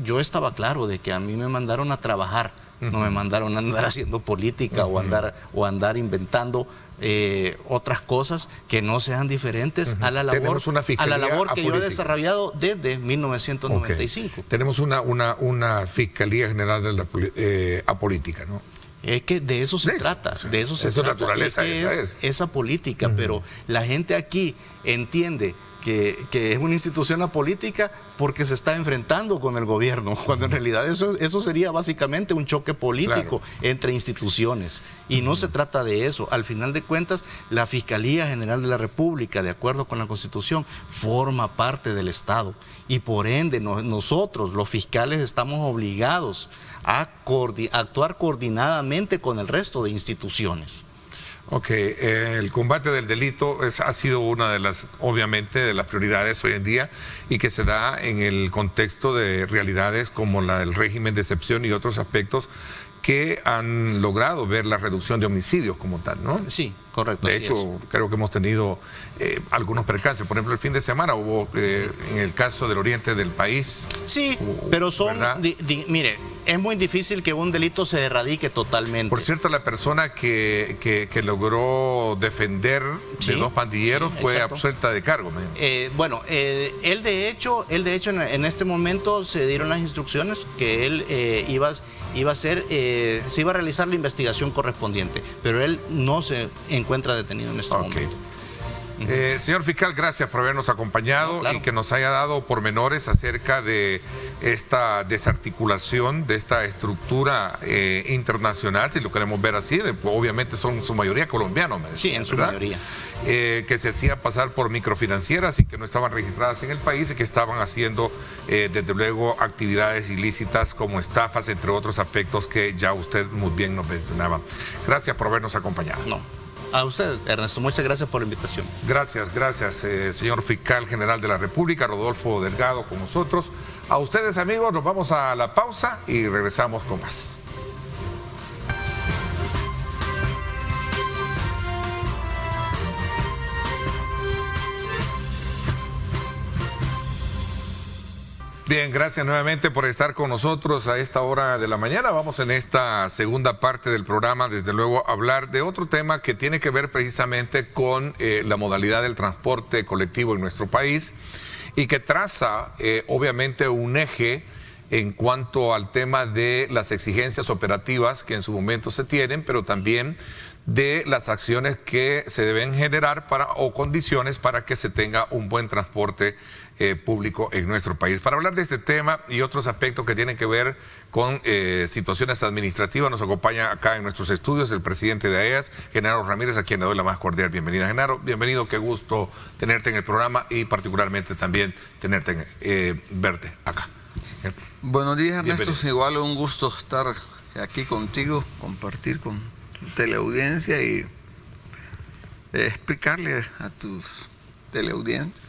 yo estaba claro de que a mí me mandaron a trabajar, no me mandaron a andar haciendo política o andar inventando otras cosas que no sean diferentes a la labor que yo he desarrollado desde 1995. Tenemos una Fiscalía General de la apolítica, ¿no? Es que de eso se trata, de eso se trata. Naturaleza, es esa política, pero la gente aquí entiende que es una institución apolítica porque se está enfrentando con el gobierno, cuando en realidad eso sería básicamente un choque político entre instituciones, y no se trata de eso. Al final de cuentas, la Fiscalía General de la República, de acuerdo con la Constitución, forma parte del Estado, y por ende nosotros, los fiscales, estamos obligados a actuar coordinadamente con el resto de instituciones. Ok, el combate del delito ha sido una de las, obviamente, de las prioridades hoy en día, y que se da en el contexto de realidades como la del régimen de excepción y otros aspectos que han logrado ver la reducción de homicidios como tal, ¿no? Sí, correcto. De hecho, creo que hemos tenido algunos percances. Por ejemplo, el fin de semana hubo, en el caso del oriente del país... Sí, pero son... mire, es muy difícil que un delito se erradique totalmente. Por cierto, la persona que logró defender de 2 pandilleros fue absuelta de cargo. Bueno, él de hecho en este momento se dieron las instrucciones que él se iba a realizar la investigación correspondiente, pero él no se encuentra detenido en este momento. Señor fiscal, gracias por habernos acompañado y que nos haya dado pormenores acerca de esta desarticulación de esta estructura internacional, si lo queremos ver así. Obviamente son su mayoría colombianos, me decía, sí, en su mayoría. Que se hacía pasar por microfinancieras y que no estaban registradas en el país y que estaban haciendo, desde luego, actividades ilícitas como estafas, entre otros aspectos que ya usted muy bien nos mencionaba. Gracias por habernos acompañado. No. A usted, Ernesto, muchas gracias por la invitación. Gracias, señor fiscal general de la República, Rodolfo Delgado, con nosotros. A ustedes, amigos, nos vamos a la pausa y regresamos con más. Bien, gracias nuevamente por estar con nosotros a esta hora de la mañana. Vamos en esta segunda parte del programa, desde luego, a hablar de otro tema que tiene que ver precisamente con la modalidad del transporte colectivo en nuestro país y que traza, obviamente, un eje en cuanto al tema de las exigencias operativas que en su momento se tienen, pero también de las acciones que se deben generar o condiciones para que se tenga un buen transporte público en nuestro país. Para hablar de este tema y otros aspectos que tienen que ver con situaciones administrativas, nos acompaña acá en nuestros estudios el presidente de AEAS, Genaro Ramírez, a quien le doy la más cordial bienvenida. Genaro, bienvenido, qué gusto tenerte en el programa y particularmente también verte acá. Buenos días, Ernesto. Bienvenido. Igual un gusto estar aquí contigo, compartir con tu teleaudiencia y explicarle a tus teleaudiencias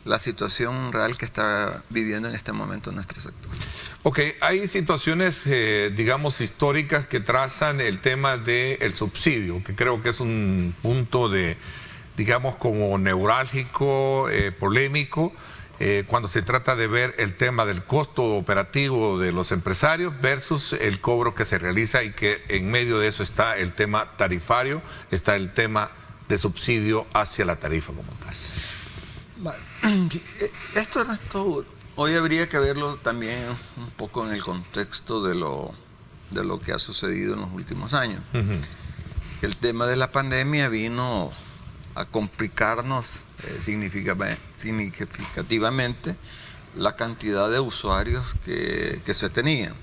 la situación real que está viviendo en este momento nuestro sector. Ok, hay situaciones, digamos, históricas que trazan el tema del subsidio, que creo que es un punto digamos, como neurálgico, polémico, cuando se trata de ver el tema del costo operativo de los empresarios versus el cobro que se realiza, y que en medio de eso está el tema tarifario, está el tema de subsidio hacia la tarifa como tal. Esto hoy habría que verlo también un poco en el contexto de lo que ha sucedido en los últimos años. El tema de la pandemia vino a complicarnos significativamente la cantidad de usuarios que se tenían.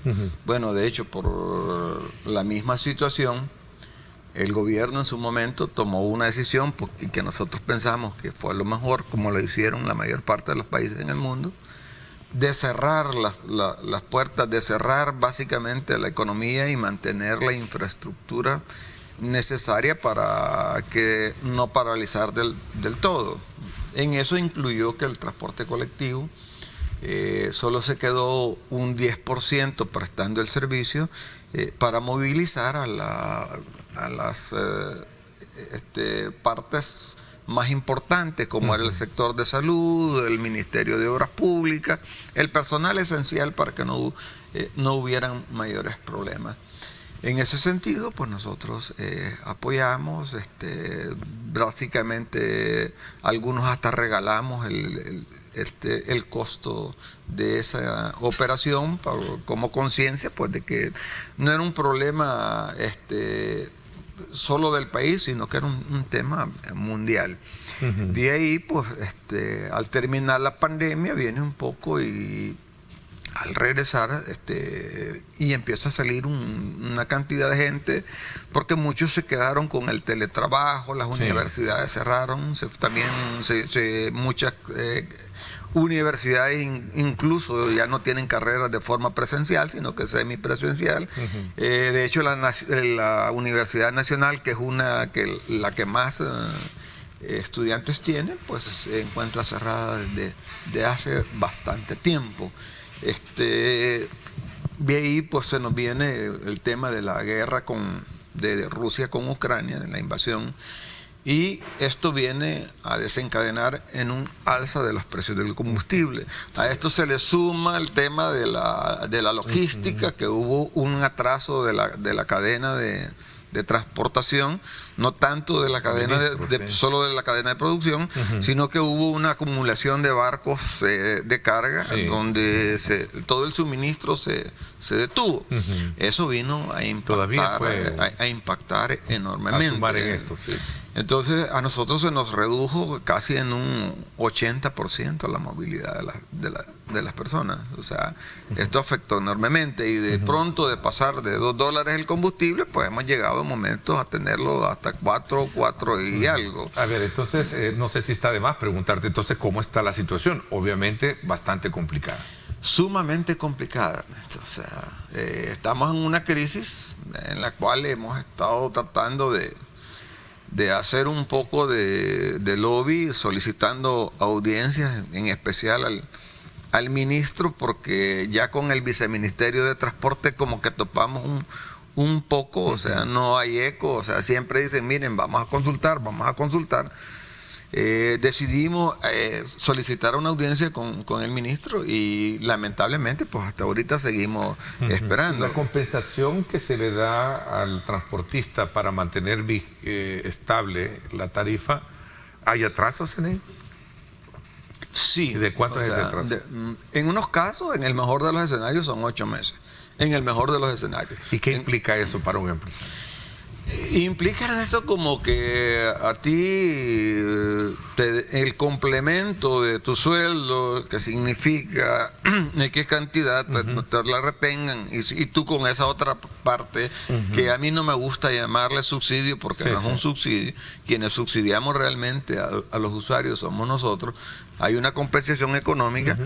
Bueno, de hecho, por la misma situación, el gobierno en su momento tomó una decisión que nosotros pensamos que fue lo mejor, como lo hicieron la mayor parte de los países en el mundo, de cerrar las puertas, de cerrar básicamente la economía y mantener la infraestructura necesaria para que no paralizar del todo. En eso incluyó que el transporte colectivo solo se quedó un 10% prestando el servicio para movilizar a las partes más importantes, como era el sector de salud, el Ministerio de Obras Públicas, el personal esencial para que no hubieran mayores problemas. En ese sentido, pues nosotros apoyamos, básicamente algunos hasta regalamos el costo de esa operación como conciencia, pues de que no era un problema solo del país, sino que era un tema mundial. De ahí, pues, al terminar la pandemia viene un poco y al regresar y empieza a salir una cantidad de gente, porque muchos se quedaron con el teletrabajo, las universidades cerraron, muchas universidades incluso ya no tienen carreras de forma presencial, sino que semipresencial. De hecho, la Universidad Nacional, que es la que más estudiantes tiene, pues se encuentra cerrada desde hace bastante tiempo. De ahí pues se nos viene el tema de la guerra de Rusia con Ucrania, de la invasión, y esto viene a desencadenar en un alza de los precios del combustible. A esto se le suma el tema de la logística, que hubo un atraso de la cadena de transportación, no tanto de la cadena solo de la cadena de producción, sino que hubo una acumulación de barcos de carga, donde todo el suministro se detuvo. Eso vino a impactar enormemente. A sumar en esto, Entonces, a nosotros se nos redujo casi en un 80% la movilidad de las personas. O sea, esto afectó enormemente, y de pronto, de pasar de $2 el combustible, pues hemos llegado en momentos a tenerlo hasta 4 y algo. A ver, entonces, no sé si está de más preguntarte entonces cómo está la situación. Obviamente bastante complicada. Sumamente complicada. O sea, estamos en una crisis en la cual hemos estado tratando de hacer un poco de lobby, solicitando audiencias, en especial al ministro, porque ya con el viceministerio de Transporte como que topamos un poco, o sea, no hay eco, o sea, siempre dicen, miren, vamos a consultar. Decidimos solicitar una audiencia con el ministro, y lamentablemente pues hasta ahorita seguimos esperando. La compensación que se le da al transportista para mantener estable la tarifa, ¿hay atrasos en él? Sí. ¿De cuánto es ese atraso? En unos casos, en el mejor de los escenarios, son 8 meses. En el mejor de los escenarios. ¿Y qué implica eso para un empresario? Implica esto como que a ti el complemento de tu sueldo, que significa X cantidad, te la retengan, y tú con esa otra parte, que a mí no me gusta llamarle subsidio, porque no es un subsidio. Quienes subsidiamos realmente a los usuarios somos nosotros. Hay una compensación económica,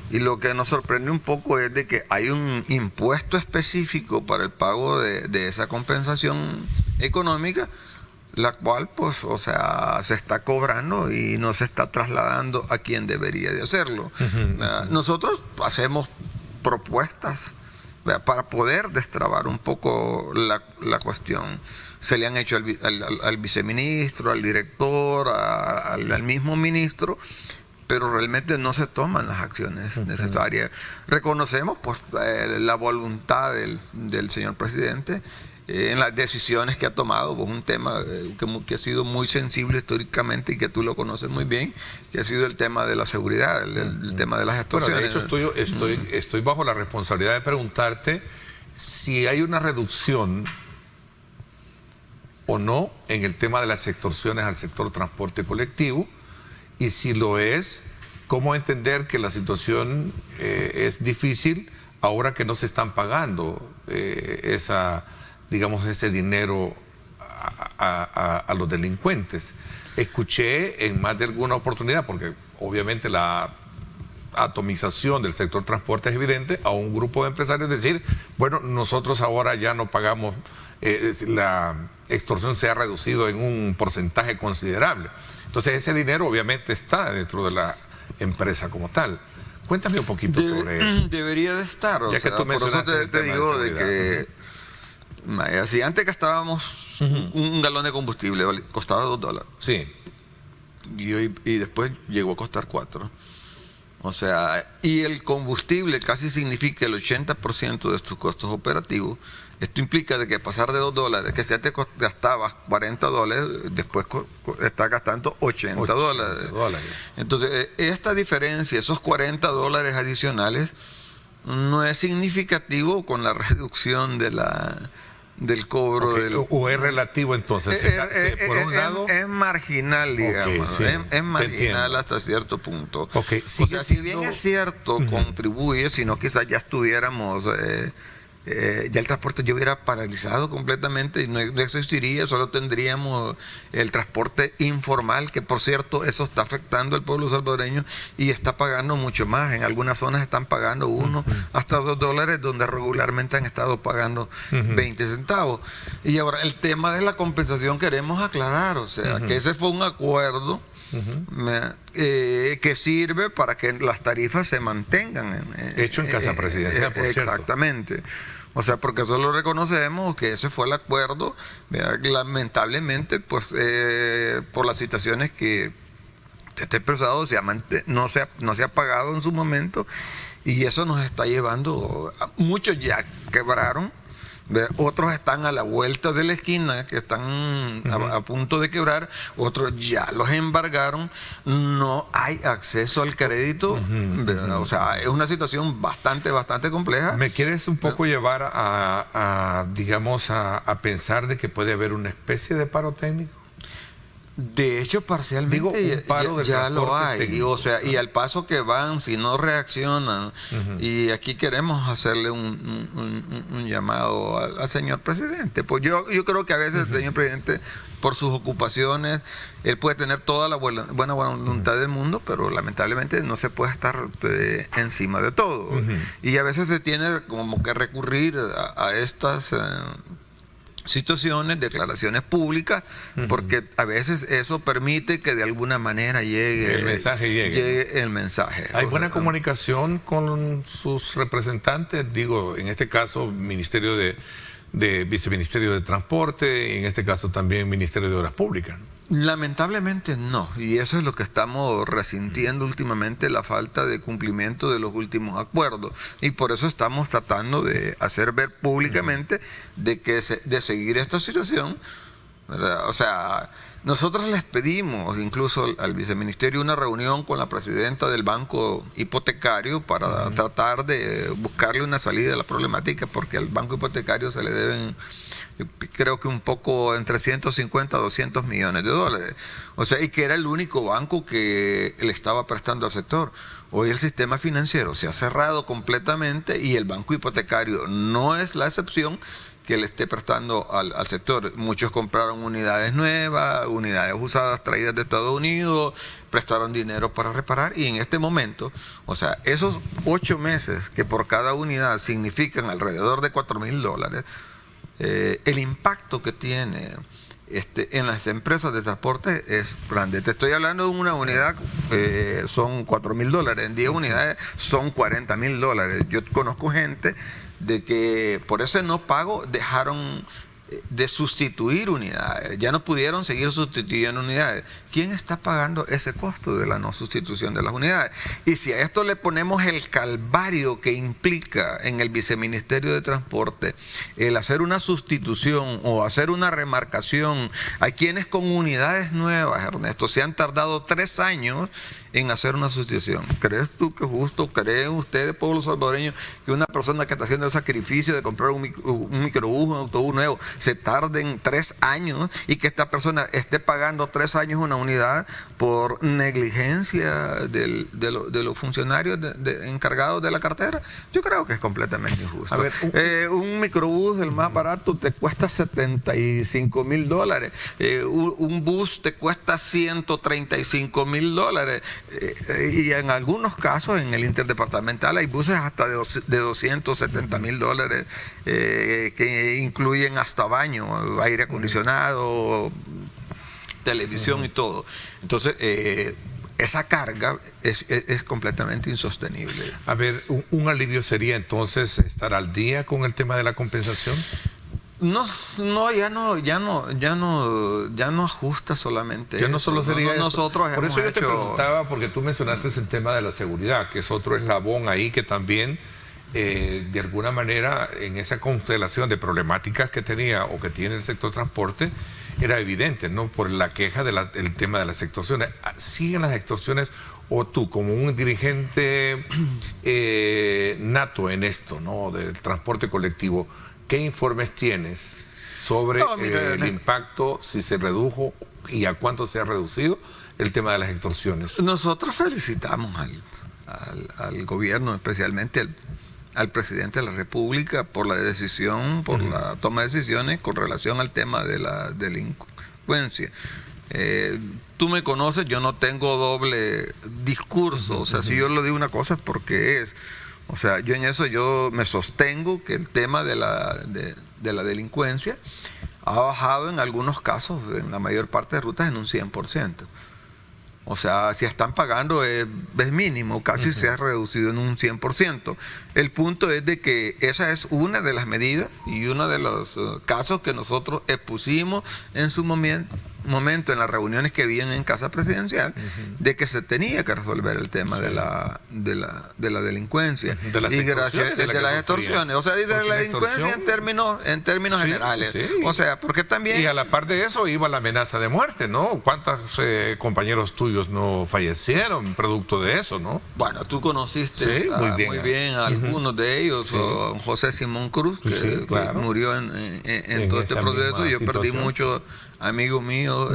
y lo que nos sorprende un poco es de que hay un impuesto específico para el pago de esa compensación económica, la cual pues, o sea, se está cobrando y no se está trasladando a quien debería de hacerlo. Nosotros hacemos propuestas para poder destrabar un poco la cuestión. Se le han hecho al viceministro, al director, al mismo ministro, pero realmente no se toman las acciones necesarias. Reconocemos pues la voluntad del señor presidente en las decisiones que ha tomado, pues un tema que ha sido muy sensible históricamente y que tú lo conoces muy bien, que ha sido el tema de la seguridad, el tema de las extorsiones. Bueno, de hecho, estoy bajo la responsabilidad de preguntarte si hay una reducción o no en el tema de las extorsiones al sector transporte colectivo, y si lo es, ¿cómo entender que la situación es difícil ahora que no se están pagando ese dinero a los delincuentes? Escuché en más de alguna oportunidad, porque obviamente la atomización del sector transporte es evidente, a un grupo de empresarios decir, bueno, nosotros ahora ya no pagamos, la extorsión se ha reducido en un porcentaje considerable. Entonces ese dinero obviamente está dentro de la empresa como tal. Cuéntame un poquito sobre eso. Debería de estar, ya que tú por eso te digo de que si antes gastábamos un galón de combustible, costaba $2. Sí. Y después llegó a costar 4. O sea, y el combustible casi significa el 80% de tus costos operativos. Esto implica de que pasar de $2, que si antes gastabas $40, después estás gastando $80. Entonces, esta diferencia, esos $40 adicionales, no es significativo con la reducción del cobro. Okay. ¿O es relativo entonces? Por un lado es marginal, digamos. Okay, sí, es marginal hasta cierto punto. Okay, o sea, si bien es cierto, contribuye, si no quizás ya estuviéramos... ya el transporte yo hubiera paralizado completamente y no existiría, solo tendríamos el transporte informal, que por cierto eso está afectando al pueblo salvadoreño y está pagando mucho más. En algunas zonas están pagando hasta $2, donde regularmente han estado pagando 20 centavos. Y ahora el tema de la compensación queremos aclarar, o sea, que ese fue un acuerdo que sirve para que las tarifas se mantengan. Hecho en Casa Presidencial, por cierto. Exactamente. O sea, porque eso lo reconocemos, que ese fue el acuerdo. Lamentablemente, pues, por las situaciones que este expresado no se ha pagado en su momento, y eso nos está llevando, muchos ya quebraron. Otros están a la vuelta de la esquina, que están a punto de quebrar, otros ya los embargaron, no hay acceso al crédito, o sea, es una situación bastante compleja. ¿Me quieres un poco llevar a pensar de que puede haber una especie de paro técnico? De hecho, parcialmente ya lo hay, o sea, y al paso que van, si no reaccionan, y aquí queremos hacerle un llamado al señor presidente. Pues yo creo que a veces el señor presidente, por sus ocupaciones, él puede tener toda la buena voluntad del mundo, pero lamentablemente no se puede estar encima de todo. Y a veces se tiene como que recurrir a estas... situaciones, declaraciones públicas, porque a veces eso permite que de alguna manera llegue el mensaje. ¿Hay buena comunicación con sus representantes? Digo, en este caso, Ministerio de Viceministerio de Transporte, y en este caso también Ministerio de Obras Públicas. Lamentablemente no, y eso es lo que estamos resintiendo últimamente, la falta de cumplimiento de los últimos acuerdos, y por eso estamos tratando de hacer ver públicamente de seguir esta situación, ¿verdad? O sea, nosotros les pedimos incluso al viceministerio una reunión con la presidenta del banco hipotecario para tratar de buscarle una salida a la problemática, porque al banco hipotecario se le deben, yo creo que un poco entre 150 a 200 millones de dólares. O sea, y que era el único banco que le estaba prestando al sector. Hoy el sistema financiero se ha cerrado completamente y el banco hipotecario no es la excepción que le esté prestando al sector. Muchos compraron unidades nuevas, unidades usadas traídas de Estados Unidos, prestaron dinero para reparar, y en este momento, o sea, esos 8 meses que por cada unidad significan alrededor de $4,000, el impacto que tiene en las empresas de transporte es grande. Te estoy hablando de una unidad, son $4,000, en 10 unidades son $40,000. Yo conozco gente de que por ese no pago dejaron de sustituir unidades. Ya no pudieron seguir sustituyendo unidades. ¿Quién está pagando ese costo de la no sustitución de las unidades? Y si a esto le ponemos el calvario que implica en el Viceministerio de Transporte el hacer una sustitución o hacer una remarcación, hay quienes con unidades nuevas, Ernesto, se han tardado 3 años en hacer una sustitución. ¿Crees tú que es justo? ¿Creen ustedes, pueblo salvadoreño, que una persona que está haciendo el sacrificio de comprar un microbús, un autobús nuevo, se tarden 3 años y que esta persona esté pagando 3 años una unidad por negligencia de los funcionarios encargados de la cartera? Yo creo que es completamente injusto. A ver, un microbús, el más barato, te cuesta $75,000. Un bus te cuesta $135,000. Y en algunos casos, en el interdepartamental, hay buses hasta de $270,000 que incluyen hasta baño, aire acondicionado, televisión y todo. Entonces, esa carga es completamente insostenible. A ver, un alivio sería entonces estar al día con el tema de la compensación. No, ya no ajusta solamente. Ya no solo sería eso. Nosotros por eso yo te preguntaba, porque tú mencionaste el tema de la seguridad, que es otro eslabón ahí que también, de alguna manera, en esa constelación de problemáticas que tenía o que tiene el sector transporte, era evidente, ¿no? Por la queja del tema de las extorsiones. ¿Siguen las extorsiones o tú, como un dirigente nato en esto, ¿no? Del transporte colectivo, qué informes tienes sobre el impacto, si se redujo y a cuánto se ha reducido el tema de las extorsiones? Nosotros felicitamos al gobierno, especialmente al presidente de la República, por la decisión, por la toma de decisiones con relación al tema de la delincuencia. Tú me conoces, yo no tengo doble discurso. O sea, si yo le digo una cosa es porque es. O sea, yo en eso yo me sostengo que el tema de la delincuencia ha bajado en algunos casos, en la mayor parte de rutas, en un 100%. O sea, si están pagando es mínimo, casi se ha reducido en un 100%. El punto es de que esa es una de las medidas y uno de los casos que nosotros expusimos en su momento en las reuniones que habían en Casa Presidencial, de que se tenía que resolver el tema de la delincuencia. De las extorsiones. O sea, de la delincuencia en términos generales. Sí. O sea, porque también... Y a la par de eso iba la amenaza de muerte, ¿no? ¿Cuántos compañeros tuyos no fallecieron producto de eso, no? Bueno, tú conociste muy bien a algunos de ellos, José Simón Cruz, que murió en todo este proceso. Yo perdí muchos amigos míos,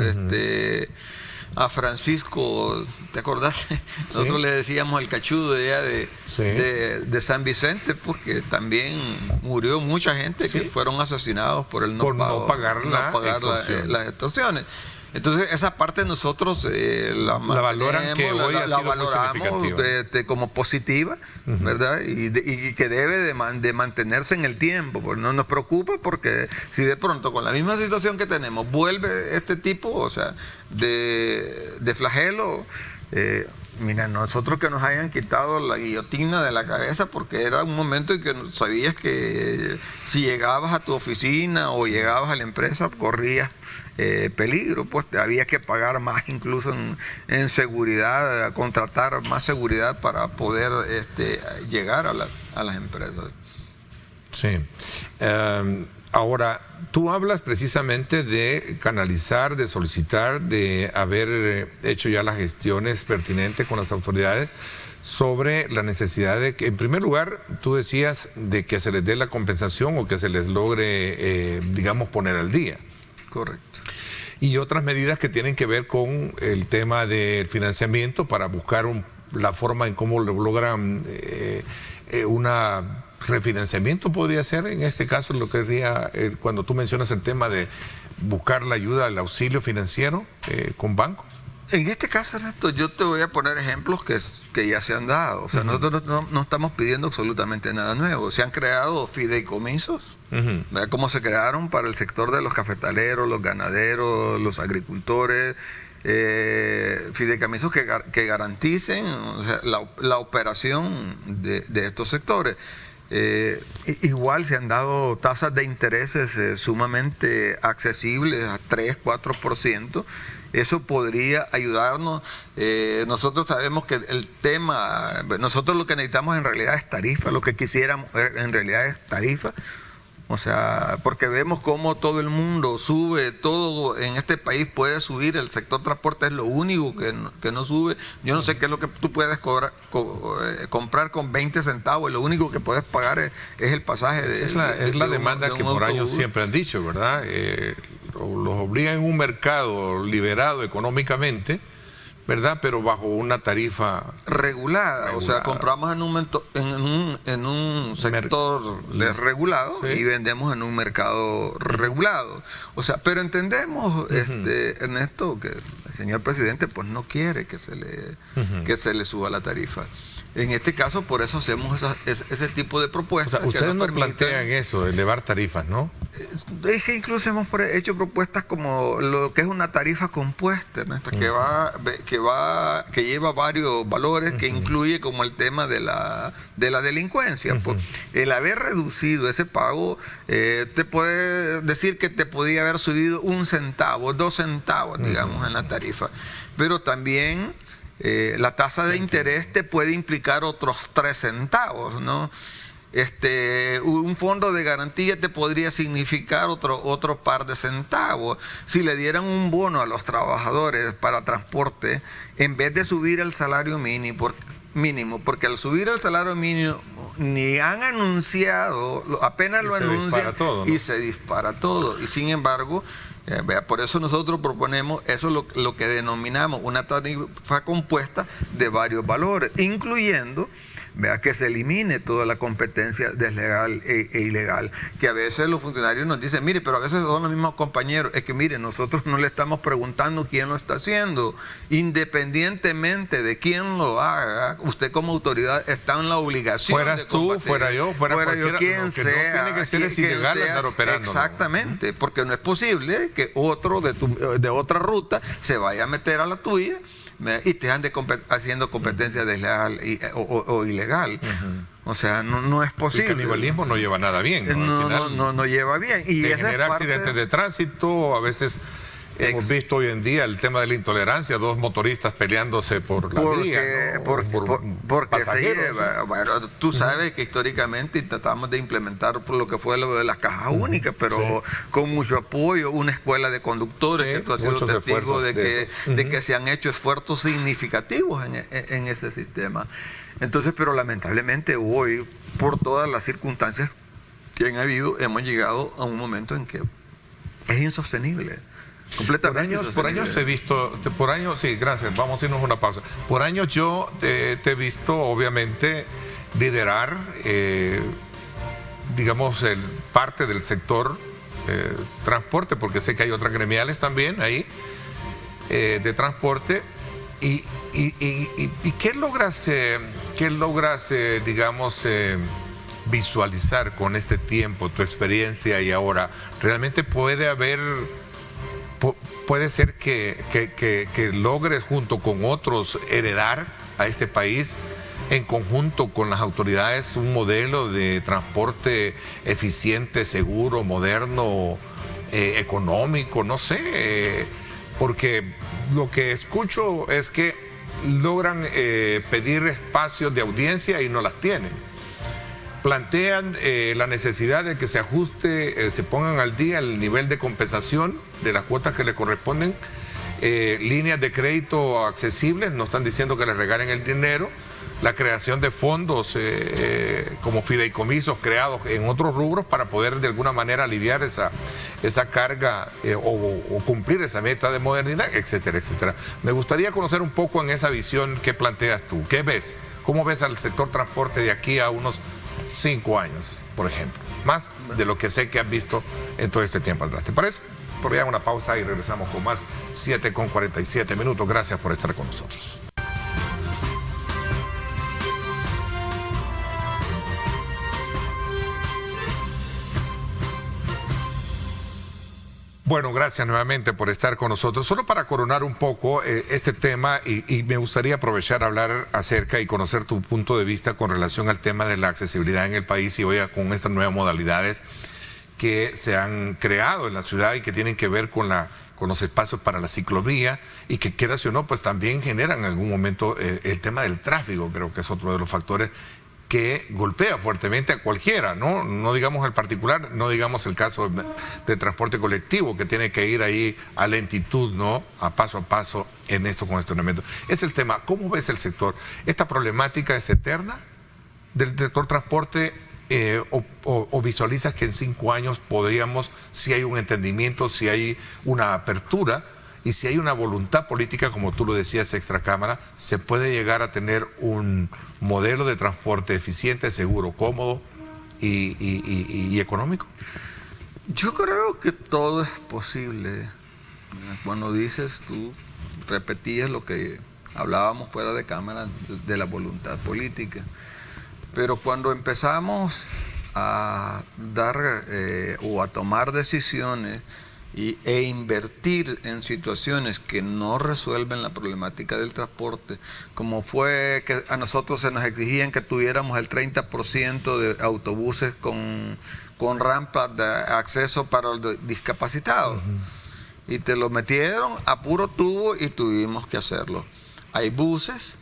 a Francisco, ¿te acordás? Nosotros le decíamos al cachudo de San Vicente, porque también murió mucha gente que fueron asesinados por el no pagar las extorsiones. Entonces, esa parte nosotros la valoran, que hoy la valoramos como positiva, ¿verdad? Y que debe de mantenerse en el tiempo. Porque no nos preocupa, porque si de pronto con la misma situación que tenemos vuelve este tipo, o sea, de flagelo. Mira, nosotros que nos hayan quitado la guillotina de la cabeza, porque era un momento en que sabías que si llegabas a tu oficina o llegabas a la empresa corrías peligro, pues había que pagar más incluso en seguridad, contratar más seguridad para poder llegar a las empresas. Sí. Ahora, tú hablas precisamente de canalizar, de solicitar, de haber hecho ya las gestiones pertinentes con las autoridades sobre la necesidad de que, en primer lugar, tú decías de que se les dé la compensación o que se les logre, digamos, poner al día. Correcto. Y otras medidas que tienen que ver con el tema del financiamiento para buscar la forma en cómo logran una refinanciamiento, podría ser en este caso lo que sería cuando tú mencionas el tema de buscar la ayuda, el auxilio financiero con bancos. En este caso, Ernesto, yo te voy a poner ejemplos que ya se han dado. O sea, nosotros no estamos pidiendo absolutamente nada nuevo. Se han creado fideicomisos, ¿verdad? Como se crearon para el sector de los cafetaleros, los ganaderos, los agricultores, fideicomisos que garanticen, o sea, la operación de estos sectores. Igual se han dado tasas de intereses sumamente accesibles a 3-4%. Eso podría ayudarnos. Nosotros sabemos que el tema, nosotros lo que necesitamos en realidad es tarifa, lo que quisiéramos en realidad es tarifa. O sea, porque vemos cómo todo el mundo sube, todo en este país puede subir, el sector transporte es lo único que no sube. Yo no sé qué es lo que tú puedes comprar con 20 centavos, lo único que puedes pagar es el pasaje. Es la demanda que por años siempre han dicho, ¿verdad? Los obligan en un mercado liberado económicamente, ¿verdad? Pero bajo una tarifa regulada. O sea, compramos en un sector desregulado, sí, y vendemos en un mercado regulado. O sea, pero entendemos, Ernesto, que el señor presidente pues no quiere que se le suba la tarifa. En este caso, por eso hacemos ese tipo de propuestas. O sea, ustedes no plantean eso, elevar tarifas, ¿no? Es que incluso hemos hecho propuestas como lo que es una tarifa compuesta, Ernesto, que lleva varios valores, que incluye como el tema de la delincuencia. Pues, el haber reducido ese pago, te puede decir que te podía haber subido 1 centavo, 2 centavos, digamos, en la tarifa. Pero también la tasa de interés te puede implicar otros 3 centavos, ¿no? Un fondo de garantía te podría significar otro par de centavos. Si le dieran un bono a los trabajadores para transporte, en vez de subir el salario mínimo, porque al subir el salario mínimo ni han anunciado, apenas lo anuncian y se dispara todo. Y sin embargo, por eso nosotros proponemos, eso es lo que denominamos una tarifa compuesta de varios valores, incluyendo, que se elimine toda la competencia deslegal e ilegal, que a veces los funcionarios nos dicen, mire, pero a veces son los mismos compañeros, es que mire, nosotros no le estamos preguntando quién lo está haciendo, independientemente de quién lo haga, usted como autoridad está en la obligación fueras tú, fuera yo, fuera yo, quien sea, no tiene que ser ilegal andar operando. Exactamente, porque no es posible que otro de otra ruta se vaya a meter a la tuya y te ande haciendo competencia desleal o ilegal. O sea, no es posible. El canibalismo no lleva nada bien, ¿no? Al final, no lleva bien. Y genera accidentes de tránsito. A veces hemos visto hoy en día el tema de la intolerancia, 2 motoristas peleándose por la vía, ¿no? Porque se lleva. Bueno, tú sabes que históricamente tratamos de implementar lo que fue lo de las cajas únicas, pero con mucho apoyo, una escuela de conductores, que tú has sido testigo de que se han hecho esfuerzos significativos en ese sistema. Entonces, pero lamentablemente hoy, por todas las circunstancias que han habido, hemos llegado a un momento en que es insostenible. Por años te he visto, sí, gracias, vamos a irnos a una pausa. Por años yo te he visto, obviamente, liderar, digamos, parte del sector transporte, porque sé que hay otras gremiales también ahí, de transporte. ¿Y qué logras, digamos, visualizar con este tiempo, tu experiencia y ahora? ¿Realmente puede ser que logres junto con otros heredar a este país en conjunto con las autoridades un modelo de transporte eficiente, seguro, moderno, económico? No sé, porque lo que escucho es que logran pedir espacios de audiencia y no las tienen. Plantean la necesidad de que se ajuste, se pongan al día el nivel de compensación de las cuotas que le corresponden, líneas de crédito accesibles, no están diciendo que les regalen el dinero, la creación de fondos como fideicomisos creados en otros rubros para poder de alguna manera aliviar esa carga o cumplir esa meta de modernidad, etcétera, etcétera. Me gustaría conocer un poco en esa visión qué planteas tú, qué ves, cómo ves al sector transporte de aquí a unos 5 años, por ejemplo, más de lo que sé que has visto en todo este tiempo atrás. ¿Te parece? Voy a una pausa y regresamos con más. 7:47. Gracias por estar con nosotros. Bueno, gracias nuevamente por estar con nosotros. Solo para coronar un poco este tema, y me gustaría aprovechar a hablar acerca y conocer tu punto de vista con relación al tema de la accesibilidad en el país y hoy con estas nuevas modalidades que se han creado en la ciudad y que tienen que ver con los espacios para la ciclovía y que, quieras o no, pues también generan en algún momento el tema del tráfico. Creo que es otro de los factores que golpea fuertemente a cualquiera, ¿no? No digamos el particular, no digamos el caso de transporte colectivo, que tiene que ir ahí a lentitud, ¿no? A paso en estos congestionamientos. Es el tema. ¿Cómo ves el sector? ¿Esta problemática es eterna del sector transporte o visualizas que en 5 años podríamos, si hay un entendimiento, si hay una apertura y si hay una voluntad política, como tú lo decías, extracámara, se puede llegar a tener un modelo de transporte eficiente, seguro, cómodo y económico? Yo creo que todo es posible. Cuando dices, tú repetías lo que hablábamos fuera de cámara de la voluntad política. Pero cuando empezamos a dar o a tomar decisiones e invertir en situaciones que no resuelven la problemática del transporte, como fue que a nosotros se nos exigían que tuviéramos el 30% de autobuses con rampas de acceso para los discapacitados. Y te lo metieron a puro tubo y tuvimos que hacerlo. Hay buses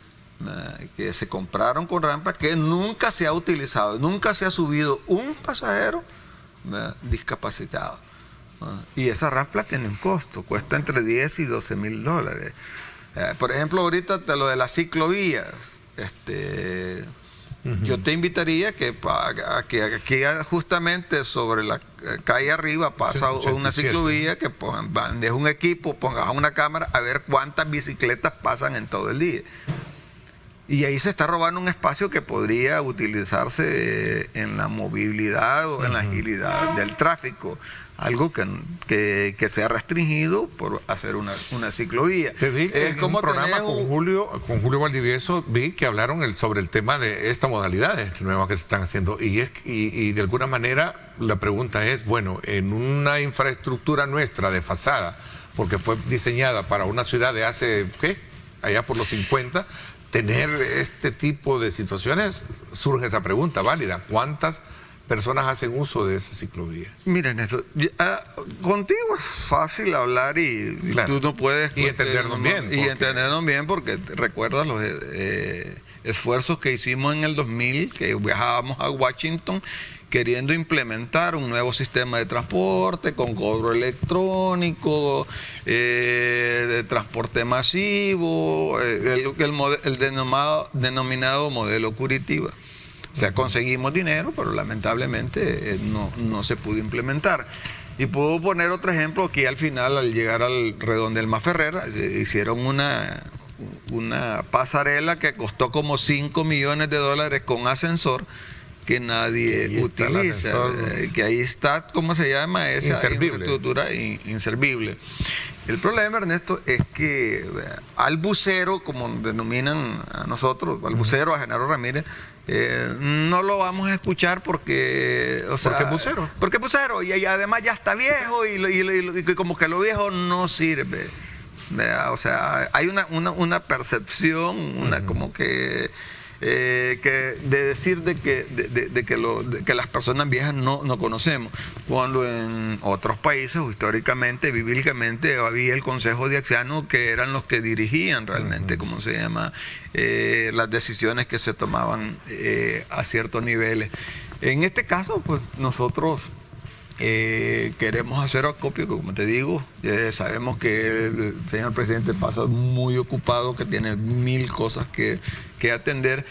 que se compraron con rampa que nunca se ha utilizado, nunca se ha subido un pasajero discapacitado. Y esa rampa tiene un costo, cuesta entre 10 y 12 mil dólares. Por ejemplo, ahorita lo de las ciclovías, yo te invitaría que aquí justamente sobre la calle arriba pasa una ciclovía, que deja un equipo, pongas una cámara a ver cuántas bicicletas pasan en todo el día. Y ahí se está robando un espacio que podría utilizarse en la movilidad o en la agilidad del tráfico. Algo que se ha restringido por hacer una ciclovía. Te vi que en un programa con Julio Valdivieso, vi que hablaron sobre el tema de esta modalidad nueva que se están haciendo. Y de alguna manera la pregunta es, bueno, en una infraestructura nuestra desfasada, porque fue diseñada para una ciudad de hace, allá por los 50, tener este tipo de situaciones, surge esa pregunta válida. ¿Cuántas personas hacen uso de esa ciclovía? Miren, Néstor, contigo es fácil hablar y claro, tú no puedes... Y entendernos bien. Y entendernos bien porque recuerdas los esfuerzos que hicimos en el 2000, que viajábamos a Washington queriendo implementar un nuevo sistema de transporte con cobro electrónico, de transporte masivo, el denominado modelo Curitiba. O sea, conseguimos dinero, pero lamentablemente no se pudo implementar. Y puedo poner otro ejemplo aquí al final, al llegar al Redondel Maferrer, hicieron una pasarela que costó como $5 millones con ascensor, que nadie utiliza, que ahí está, ¿cómo se llama? Esa infraestructura inservible. El problema, Ernesto, es que al bucero, como denominan a nosotros, al bucero, a Genaro Ramírez, no lo vamos a escuchar porque... O sea, ¿por qué bucero? Porque bucero, y además ya está viejo y como que lo viejo no sirve. O sea, hay una percepción, como que... de decir que las personas viejas no conocemos, cuando en otros países históricamente, bíblicamente, había el Consejo de Ancianos que eran los que dirigían realmente, ¿cómo se llama?, las decisiones que se tomaban a ciertos niveles. En este caso, pues nosotros queremos hacer acopio, como te digo, sabemos que el señor presidente pasa muy ocupado, que tiene 1000 cosas que atender,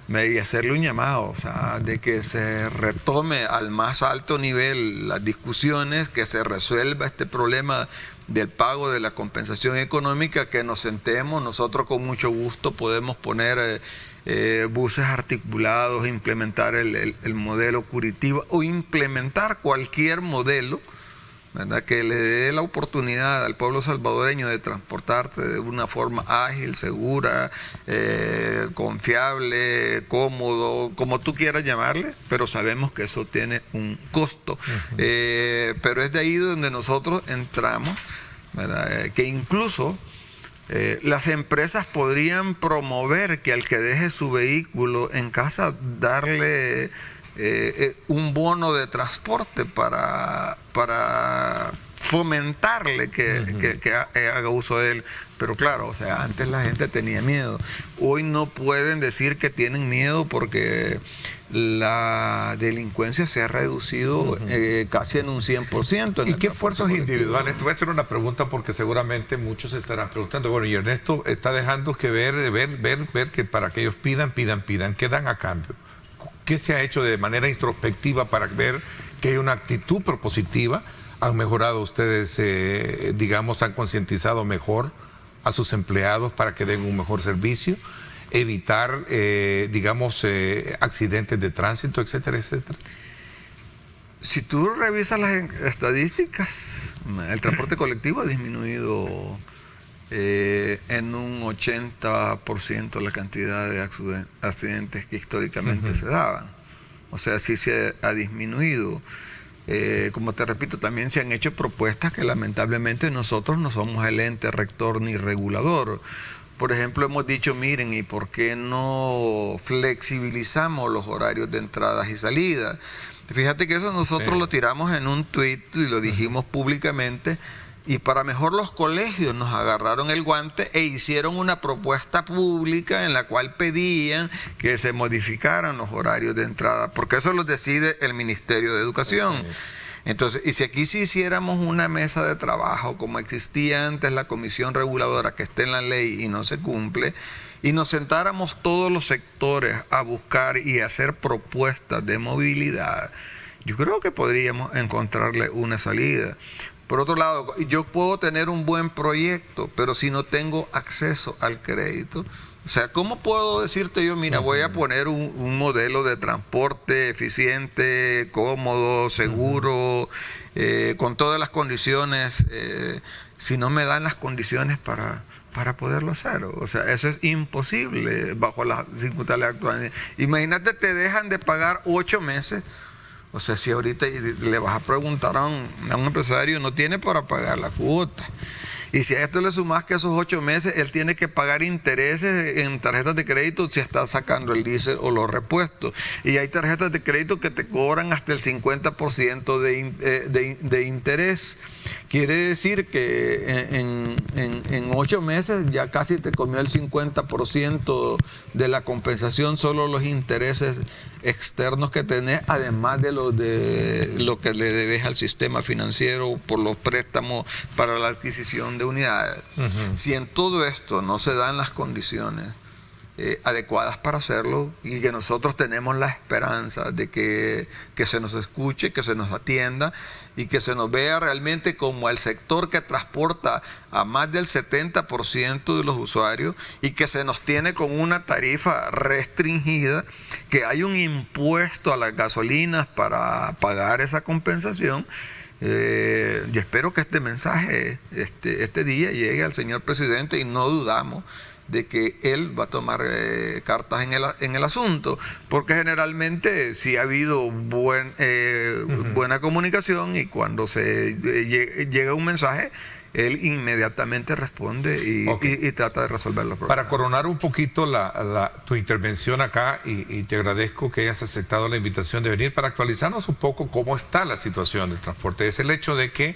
y hacerle un llamado, o sea, de que se retome al más alto nivel las discusiones, que se resuelva este problema del pago de la compensación económica, que nos sentemos, nosotros con mucho gusto podemos poner buses articulados, implementar el modelo Curitiba o implementar cualquier modelo ¿verdad? Que le dé la oportunidad al pueblo salvadoreño de transportarse de una forma ágil, segura, confiable, cómodo, como tú quieras llamarle, pero sabemos que eso tiene un costo. Pero es de ahí donde nosotros entramos, ¿verdad? Que incluso las empresas podrían promover que al que deje su vehículo en casa, darle un bono de transporte para fomentarle que haga uso de él. Pero claro, o sea, antes la gente tenía miedo. Hoy no pueden decir que tienen miedo porque la delincuencia se ha reducido casi en un 100%. ¿Y qué esfuerzos individuales? Te voy a hacer una pregunta porque seguramente muchos se estarán preguntando. Bueno, y Ernesto está dejando que ver que para que ellos pidan, ¿qué dan a cambio? ¿Qué se ha hecho de manera introspectiva para ver que hay una actitud propositiva? ¿Han mejorado ustedes, digamos, han concientizado mejor a sus empleados para que den un mejor servicio? Evitar, digamos, accidentes de tránsito, etcétera, etcétera. Si tú revisas las estadísticas, el transporte colectivo ha disminuido en un 80% la cantidad de accidentes que históricamente se daban. O sea, sí se ha disminuido. Como te repito, también se han hecho propuestas que lamentablemente nosotros no somos el ente rector ni regulador. Por ejemplo, hemos dicho, miren, ¿y por qué no flexibilizamos los horarios de entradas y salidas? Fíjate que eso nosotros lo tiramos en un tuit y lo dijimos públicamente, y para mejor los colegios nos agarraron el guante e hicieron una propuesta pública en la cual pedían que se modificaran los horarios de entrada, porque eso lo decide el Ministerio de Educación. Sí. Entonces, y si aquí sí hiciéramos una mesa de trabajo como existía antes la comisión reguladora que está en la ley y no se cumple, y nos sentáramos todos los sectores a buscar y hacer propuestas de movilidad, yo creo que podríamos encontrarle una salida. Por otro lado, yo puedo tener un buen proyecto, pero si no tengo acceso al crédito, o sea, ¿cómo puedo decirte yo, mira, voy a poner un modelo de transporte eficiente, cómodo, seguro, con todas las condiciones, si no me dan las condiciones para poderlo hacer? O sea, eso es imposible bajo las circunstancias actuales. Imagínate, te dejan de pagar 8 meses. O sea, si ahorita le vas a preguntar a un empresario, no tiene para pagar la cuota. Y si a esto le sumas que esos 8 meses, él tiene que pagar intereses en tarjetas de crédito si está sacando el diésel o los repuestos. Y hay tarjetas de crédito que te cobran hasta el 50% de interés. Quiere decir que en 8 meses ya casi te comió el 50% de la compensación, solo los intereses externos que tenés, además de lo que le debes al sistema financiero por los préstamos para la adquisición de unidades. Si en todo esto no se dan las condiciones adecuadas para hacerlo, y que nosotros tenemos la esperanza de que se nos escuche, que se nos atienda y que se nos vea realmente como el sector que transporta a más del 70% de los usuarios, y que se nos tiene con una tarifa restringida, que hay un impuesto a las gasolinas para pagar esa compensación. Yo espero que este mensaje este día llegue al señor presidente, y no dudamos de que él va a tomar cartas en el asunto, porque generalmente sí ha habido buena comunicación, y cuando se llega un mensaje, él inmediatamente responde y trata de resolver los problemas. Para coronar un poquito tu intervención acá, y te agradezco que hayas aceptado la invitación de venir para actualizarnos un poco cómo está la situación del transporte, es el hecho de que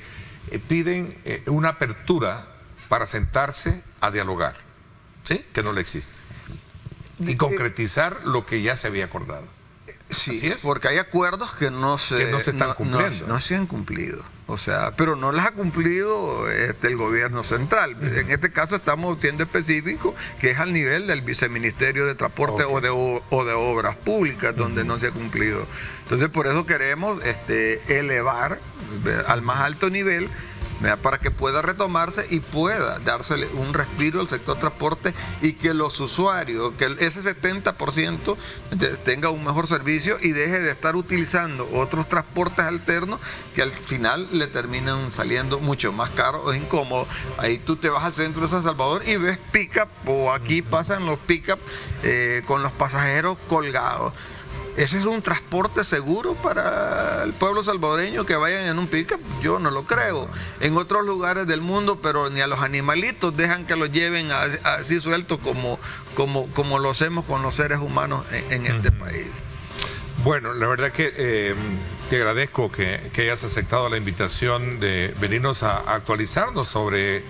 piden una apertura para sentarse a dialogar. ¿Sí? Que no le existe. Y concretizar lo que ya se había acordado. Sí, ¿así es? Porque hay acuerdos que no se están cumpliendo. No se han cumplido. O sea, pero no las ha cumplido el gobierno central. En este caso estamos siendo específicos, que es al nivel del viceministerio de Transporte o de Obras Públicas, donde no se ha cumplido. Entonces, por eso queremos elevar al más alto nivel ¿verdad?, para que pueda retomarse y pueda dársele un respiro al sector transporte y que los usuarios, que ese 70% tenga un mejor servicio y deje de estar utilizando otros transportes alternos que al final le terminan saliendo mucho más caros o incómodos. Ahí tú te vas al centro de San Salvador y ves pick-up, o aquí pasan los pick-up con los pasajeros colgados. ¿Ese es un transporte seguro para el pueblo salvadoreño que vayan en un pick-up? Yo no lo creo. En otros lugares del mundo, pero ni a los animalitos dejan que los lleven así sueltos como lo hacemos con los seres humanos en este país. Bueno, la verdad que te agradezco que hayas aceptado la invitación de venirnos a actualizarnos sobre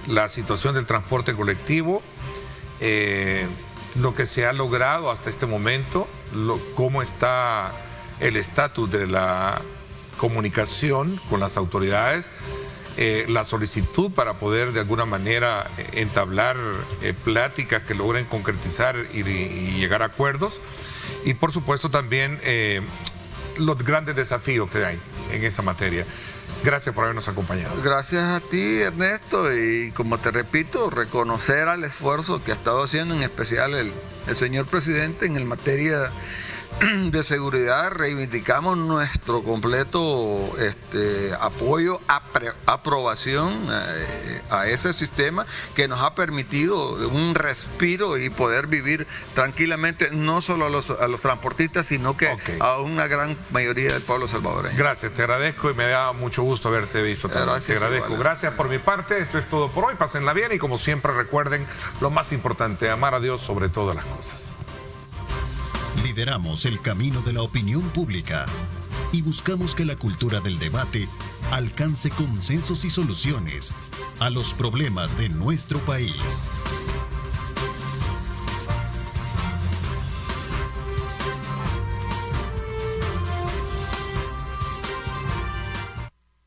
la situación del transporte colectivo, lo que se ha logrado hasta este momento, cómo está el estatus de la comunicación con las autoridades, la solicitud para poder de alguna manera entablar pláticas que logren concretizar y llegar a acuerdos, y por supuesto también los grandes desafíos que hay en esa materia. Gracias por habernos acompañado. Gracias a ti, Ernesto, y como te repito, reconocer al esfuerzo que ha estado haciendo en especial el señor presidente en materia de seguridad. Reivindicamos nuestro completo apoyo, aprobación a ese sistema que nos ha permitido un respiro y poder vivir tranquilamente, no solo a los transportistas, sino que a una gran mayoría del pueblo salvadoreño. Gracias, te agradezco y me da mucho gusto haberte visto. Gracias, te agradezco. Igual. Gracias por mi parte. Esto es todo por hoy. Pásenla bien y como siempre recuerden lo más importante, amar a Dios sobre todas las cosas. Lideramos el camino de la opinión pública y buscamos que la cultura del debate alcance consensos y soluciones a los problemas de nuestro país.